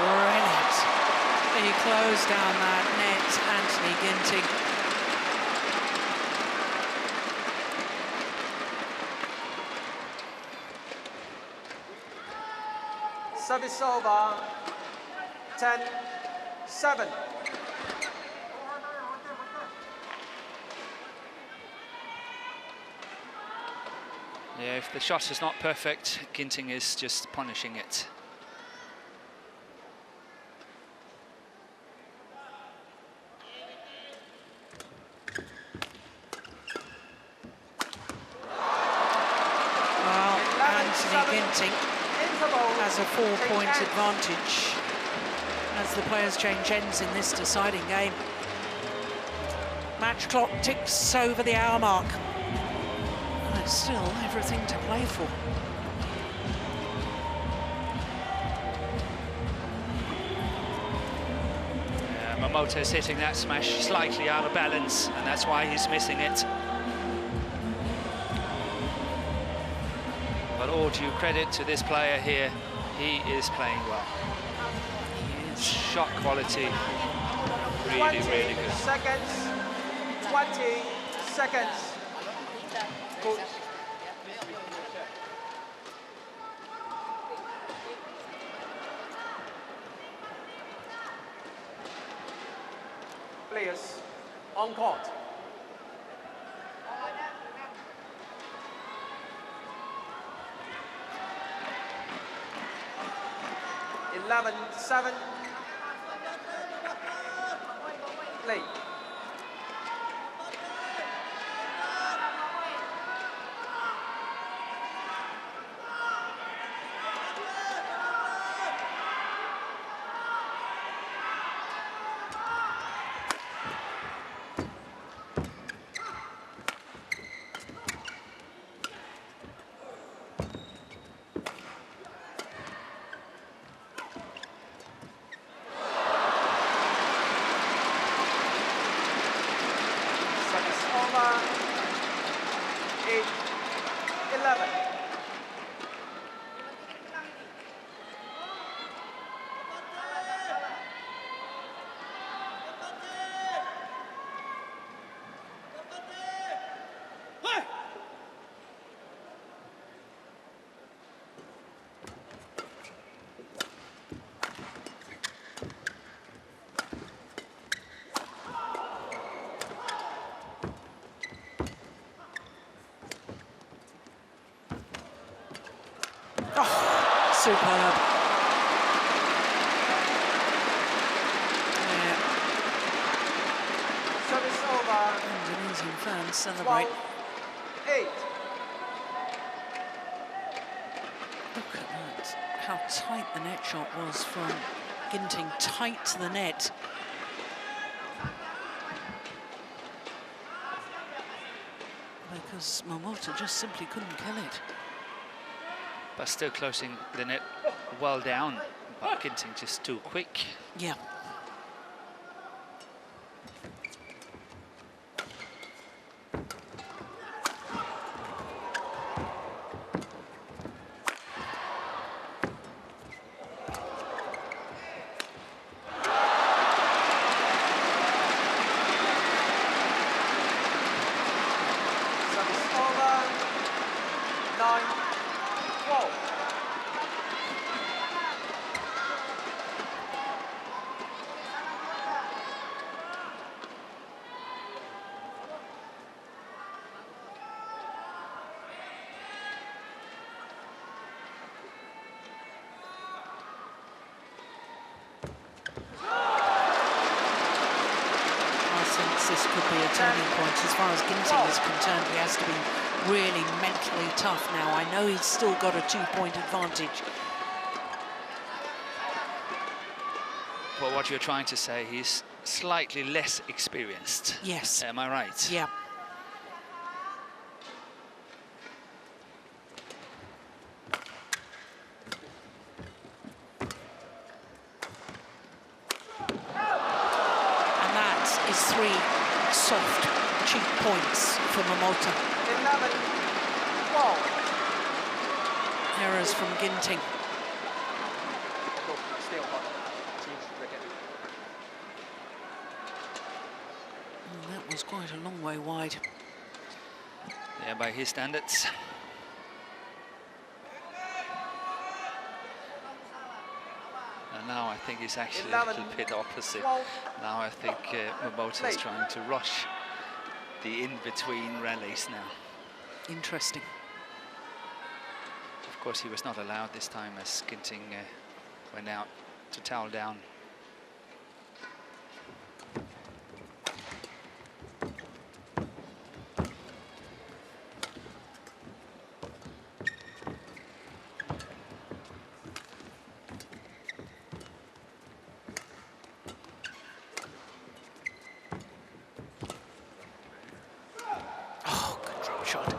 Brilliant. He closed down that net, Anthony Ginting. Service over. 10-7. Yeah, if the shot is not perfect, Ginting is just punishing it. Well, Anthony Ginting has a 4-point advantage as the players change ends in this deciding game. Match clock ticks over the hour mark. And it's still everything to play for. Momota is hitting that smash slightly out of balance, and that's why he's missing it. But all due credit to this player here, he is playing well. His shot quality, really, really good. 20 seconds. 20 seconds. Good. Players on court. 11-7. Play. Service over. 8-11. Superb. Yeah, Service over. Indonesian fans celebrate. 12-8. Look at that, how tight the net shot was from Ginting, tight to the net. Because Momota just simply couldn't kill it. But still closing the net well down, but Ginting just too quick. Yeah. Service over. 9-12. Since this could be a turning point. As far as Ginting is concerned, he has to be really mentally tough now. I know he's still got a 2-point advantage. Well, what you're trying to say, he's slightly less experienced. Yes. Am I right? Yeah. And that is 3 soft, cheap points for Momota. 11, 12. Errors from Ginting. Still hot. Change racket. That was quite a long way wide. Yeah, by his standards. And now I think it's actually 11, a little bit opposite. 12. Now I think Momota is trying to rush the in-between rallies now. Interesting. Of course, he was not allowed this time as Ginting went out to towel down. Oh, good drop shot.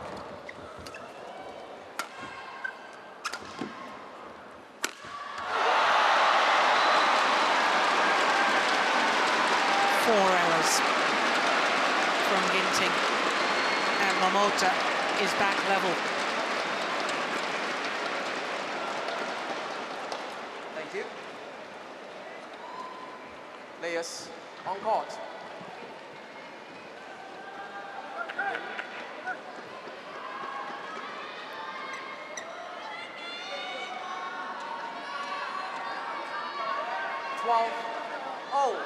Four errors from Ginting, and Momota is back level. Thank you. Players on court. Oh.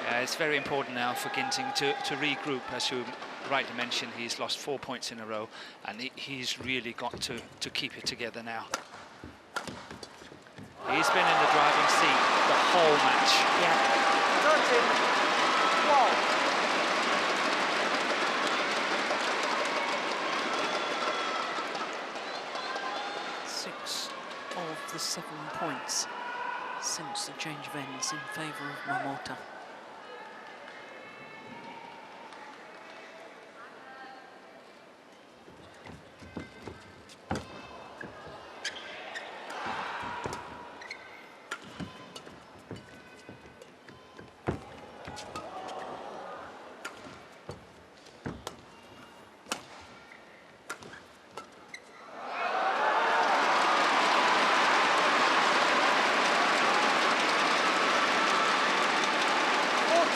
Yeah, it's very important now for Ginting to regroup. As you rightly mentioned, he's lost 4 points in a row, and he's really got to keep it together now. He's been in the driving seat the whole match. Yeah. 13, 12. 6 of the 7 points since the change of ends in favour of Momota.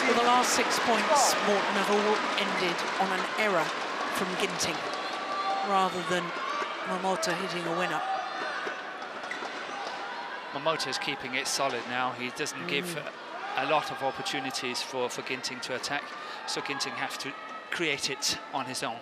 Well, the last 6 points, Morton, have all ended on an error from Ginting, rather than Momota hitting a winner. Momota is keeping it solid now. He doesn't give a lot of opportunities for Ginting to attack, so Ginting have to create it on his own.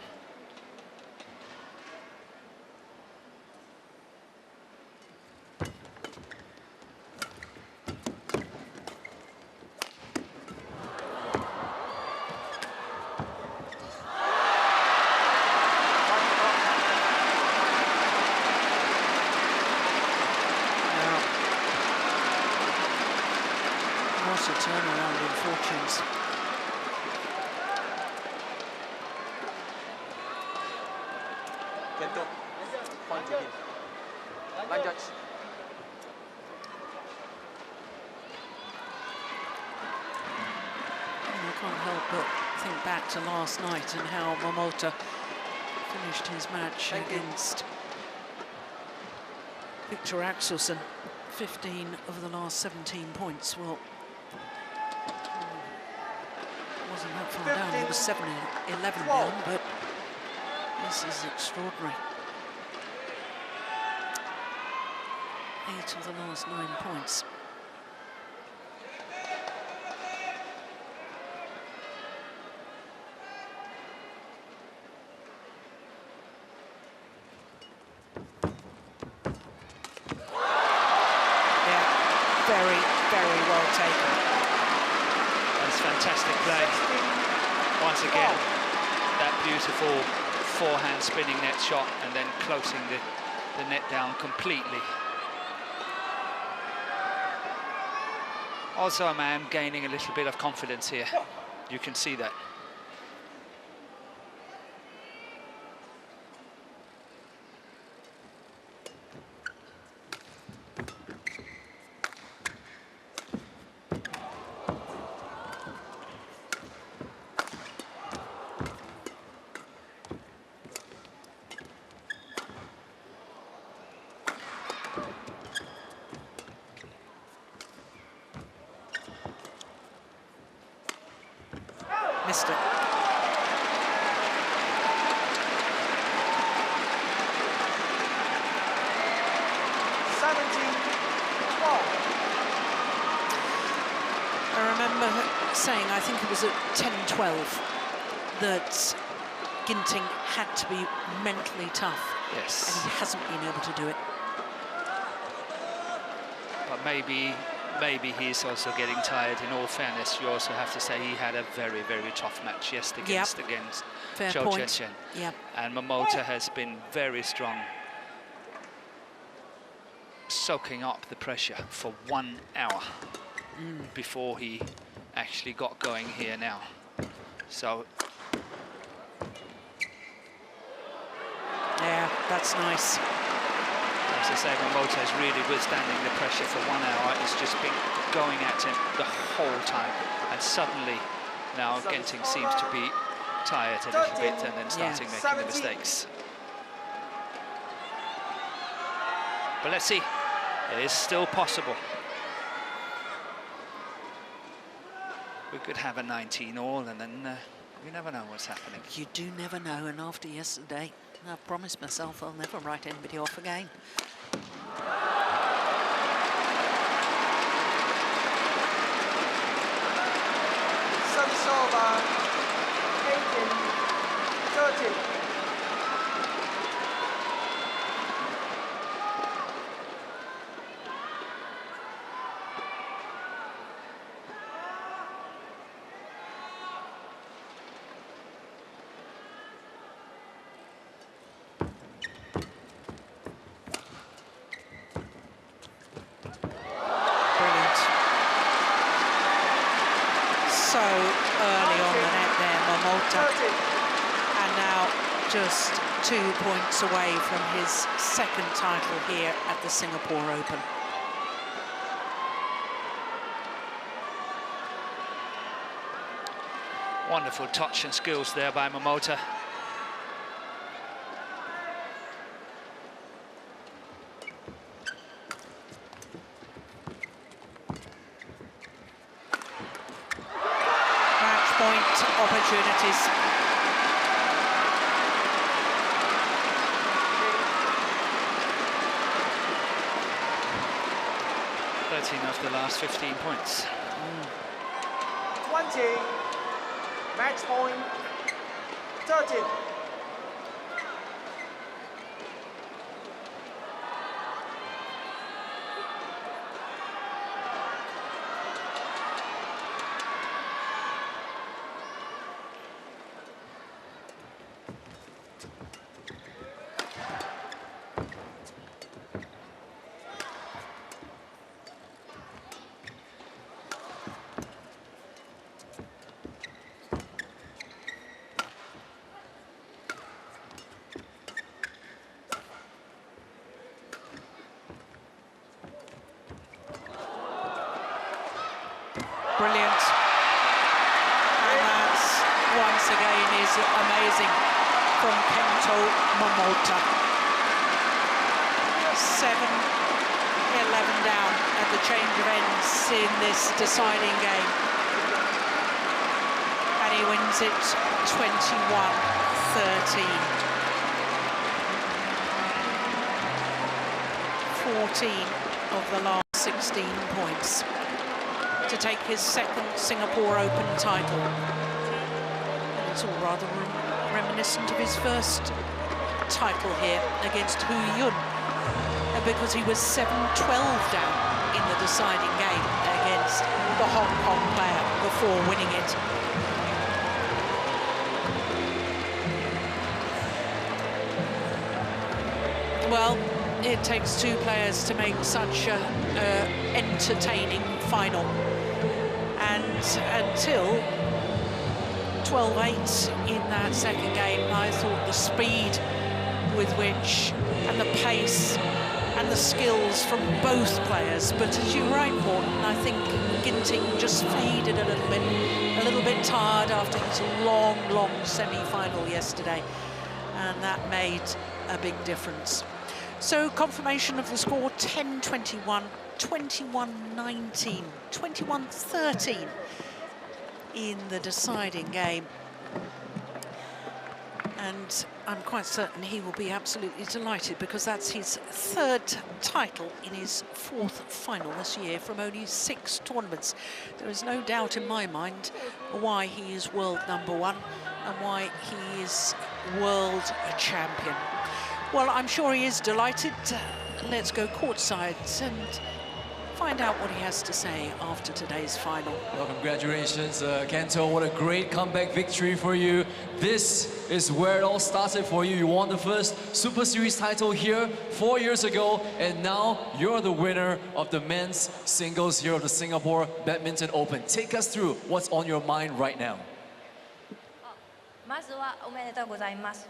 What a turnaround in fortunes. Kento. Point to him. Line judge. I can't help but think back to last night and how Momota finished his match against Victor Axelsen. 15 of the last 17 points. Well, wasn't that far down. He was 7-11 down, but this is extraordinary. 8 of the last 9 points. fantastic play. Once again, that beautiful forehand spinning net shot and then closing the net down completely. Also a man gaining a little bit of confidence here. You can see that. Missed it. I remember saying, I think it was at 10-12, that Ginting had to be mentally tough. Yes. And he hasn't been able to do it. But maybe he's also getting tired. In all fairness, you also have to say he had a very, very tough match yesterday against Fair Cho point. Chen. Yep. And Momota has been very strong, soaking up the pressure for 1 hour before he actually got going here now. So yeah, that's nice. as I say, Momota is really withstanding the pressure for 1 hour. It's just been going at him the whole time, and suddenly now Ginting seems to be tired a little bit and then starting making the mistakes. But let's see, it is still possible. We could have a 19-all, and then you never know what's happening. You do never know, and after yesterday, I promised myself I'll never write anybody off again. Service over, 18-13. So early on the net there, Momota, and now just 2 points away from his second title here at the Singapore Open. Wonderful touch and skills there by Momota. Opportunities. Of the last 15 points. 20, match point, 13. Brilliant. And that, once again, is amazing from Kento Momota. 7-11 down at the change of ends in this deciding game. And he wins it 21-13. 14 of the last 16 points to take his second Singapore Open title. And it's all rather reminiscent of his first title here against Hu Yun, because he was 7-12 down in the deciding game against the Hong Kong player before winning it. Well, it takes two players to make such an entertaining final. And until 12-8 in that second game, I thought the speed with which, and the pace and the skills from both players. But as you're right, Morten, I think Ginting just faded a little bit tired after his long, long semi-final yesterday. And that made a big difference. So confirmation of the score, 10-21, 21-19, 21-13 in the deciding game. And I'm quite certain he will be absolutely delighted, because that's his third title in his fourth final this year from only 6 tournaments. There is no doubt in my mind why he is world #1 and why he is world champion. Well, I'm sure he is delighted. Let's go courtside and find out what he has to say after today's final. Well, congratulations, Kento. What a great comeback victory for you. This is where it all started for you. You won the first Super Series title here 4 years ago, and now you're the winner of the men's singles here of the Singapore Badminton Open. Take us through what's on your mind right now. まずはおめでとうございます。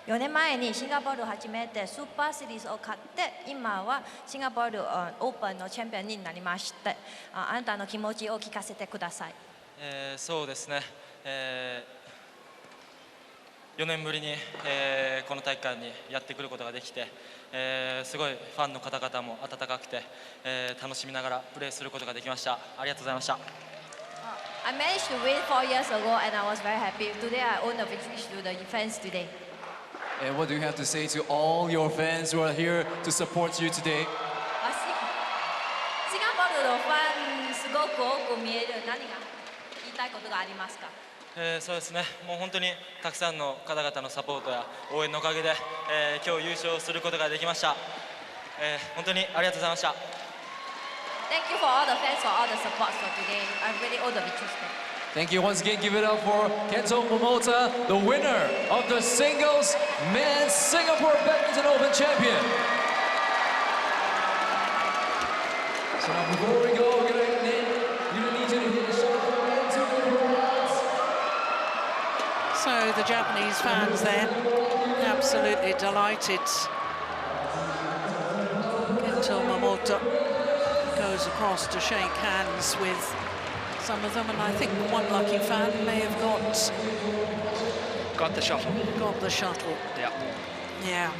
4年前にシンガポール初めてスーパーシリーズを勝って、今はシンガポールオープンのチャンピオンになりまして、あなたの気持ちを聞かせてください。そうですね。4年ぶりに、この大会にやってくることができて、すごいファンの方々も温かくて、楽しみながらプレーすることができました。ありがとうございました。I managed to win 4 years ago, and I was very happy. Today, I own the victory to the fans today. And what do you have to say to all your fans who are here to support you today? シンガポールのファンすごく多く見える。何が言いたいことがありますか？そうですね。もう本当にたくさんの方々のサポートや応援のおかげで、今日優勝することができました。本当にありがとうございました。Thank you for all the fans for all the support for today. I really owe the victory. Thank you once again. Give it up for Kento Momota, the winner of the singles men's Singapore Badminton Open champion. So now before we go, we're gonna need you to hit the shot from into the boards. So the Japanese fans there, absolutely delighted. Kento Momota goes across to shake hands with some of them, and I think one lucky fan may have Got the shuttle. Got the shuttle. Yeah. Yeah.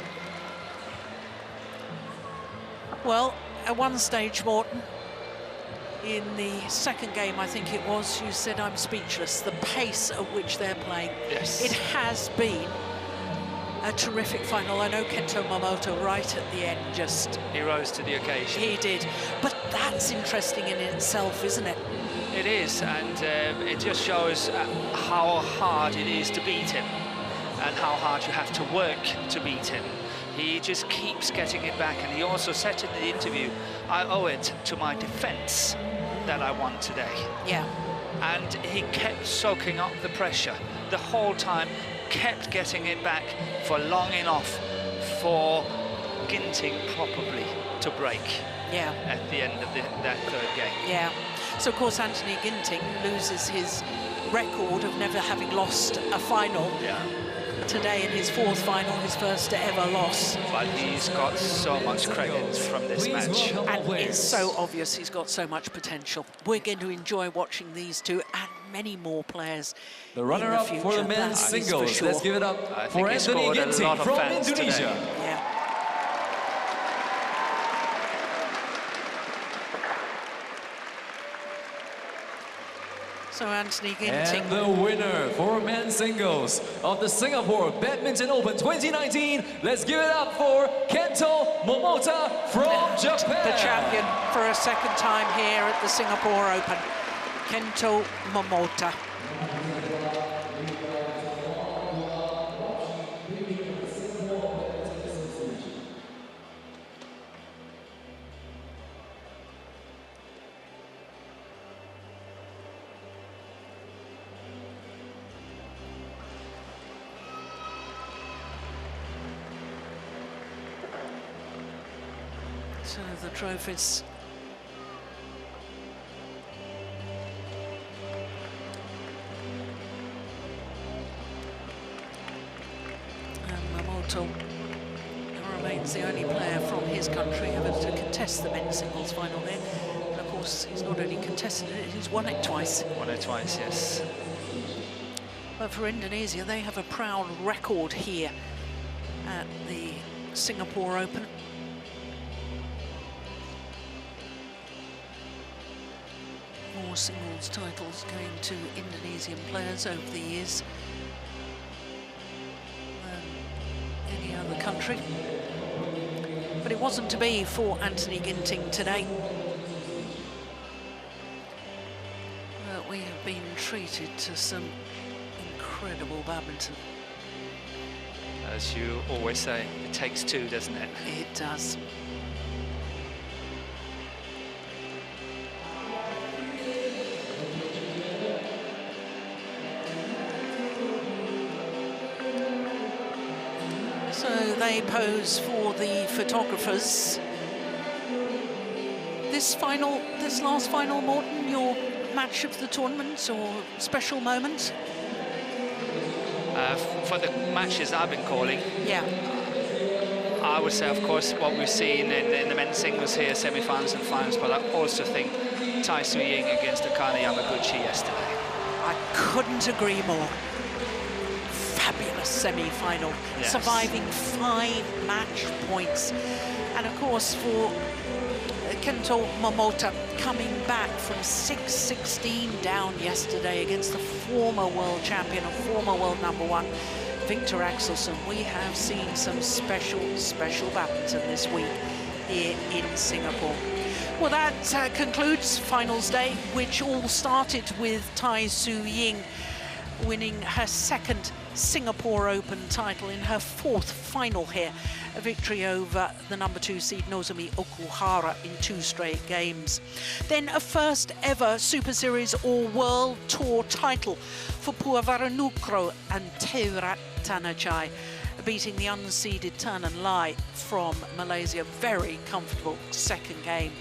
Well, at one stage, Morten, in the second game, I think it was, you said I'm speechless. The pace at which they're playing. Yes. It has been a terrific final. I know Kento Momota right at the end just... He rose to the occasion. He did. But that's interesting in itself, isn't it? It is, and it just shows how hard it is to beat him and how hard you have to work to beat him. He just keeps getting it back, and he also said in the interview, I owe it to my defence that I won today. Yeah. And he kept soaking up the pressure the whole time, kept getting it back for long enough for Ginting probably to break. Yeah. At the end of that third game. Yeah. So, of course, Anthony Ginting loses his record of never having lost a final. Yeah. Today in his fourth final, his first ever loss. But he's got so much credit from this match. And it's so obvious he's got so much potential. We're going to enjoy watching these two and many more players. The runner-up for the men's singles. Sure. Let's give it up for Anthony Ginting from Indonesia. Yeah. So Anthony Ginting. And the winner for men's singles of the Singapore Badminton Open 2019. Let's give it up for Kento Momota from Japan. The champion for a second time here at the Singapore Open, Kento Momota. the trophies. And Momoto remains the only player from his country ever to contest the men's singles final there. And of course, he's not only contested it, he's won it twice. Won it twice, yes. But for Indonesia, they have a proud record here at the Singapore Open. More singles titles going to Indonesian players over the years than any other country. But it wasn't to be for Anthony Ginting today. We have been treated to some incredible badminton. As you always say, it takes two, doesn't it? It does. So they pose for the photographers. This last final, Morten, your match of the tournament or special moment? For the matches I've been calling, yeah, I would say, of course, what we've seen in the men's singles here, semi-finals and finals, but I also think Tai Tzu-Ying against Akane Yamaguchi yesterday. I couldn't agree more. Fabulous semi-final, yes. Surviving 5 match points. And of course, for Kento Momota coming back from 6-16 down yesterday against the former world champion and former world #1, Victor Axelsen. We have seen some special badminton this week here in Singapore. Well, that concludes finals day, which all started with Tai Tzu-Ying winning her 2nd Singapore Open title in her 4th final here. A victory over the #2 seed Nozomi Okuhara in 2 straight games. Then a first ever Super Series or World Tour title for Puavaranukroh and Teurat Tanajai, beating the unseeded Tanan Lai from Malaysia. Very comfortable 2nd game.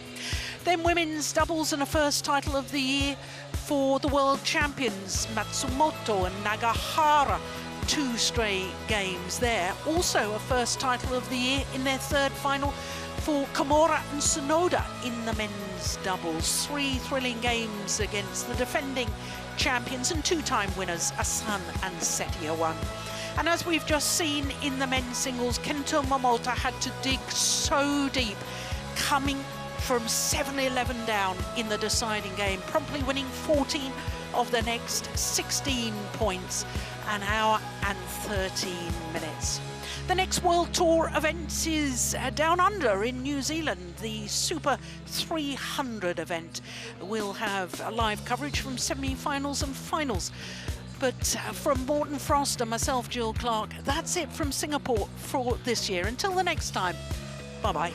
Then women's doubles and a first title of the year for the world champions Matsumoto and Nagahara. 2 straight games there. Also a first title of the year in their 3rd final for Komura and Sonoda in the men's doubles. 3 thrilling games against the defending champions and 2-time winners Asan and Setiawan. And as we've just seen in the men's singles, Kento Momota had to dig so deep, coming from 7-11 down in the deciding game, promptly winning 14 of the next 16 points, an hour and 13 minutes. The next World Tour event is down under in New Zealand. The Super 300 event will have a live coverage from semi-finals and finals. But from Morten Frost and myself, Jill Clark, that's it from Singapore for this year. Until the next time, bye-bye.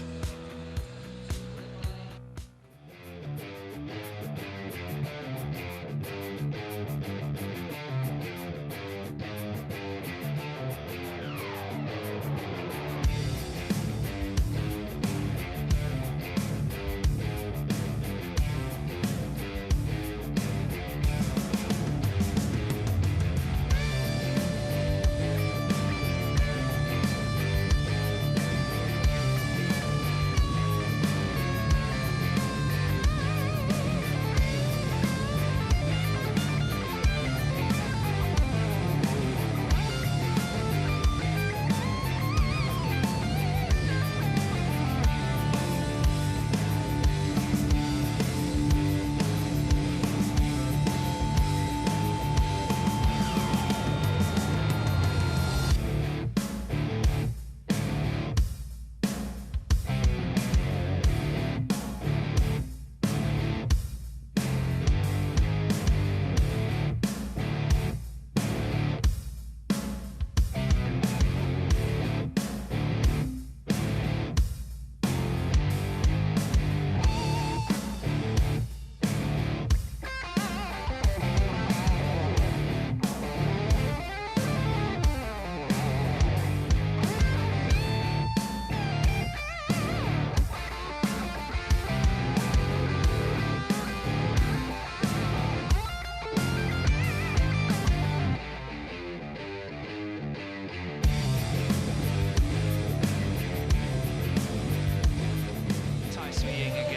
being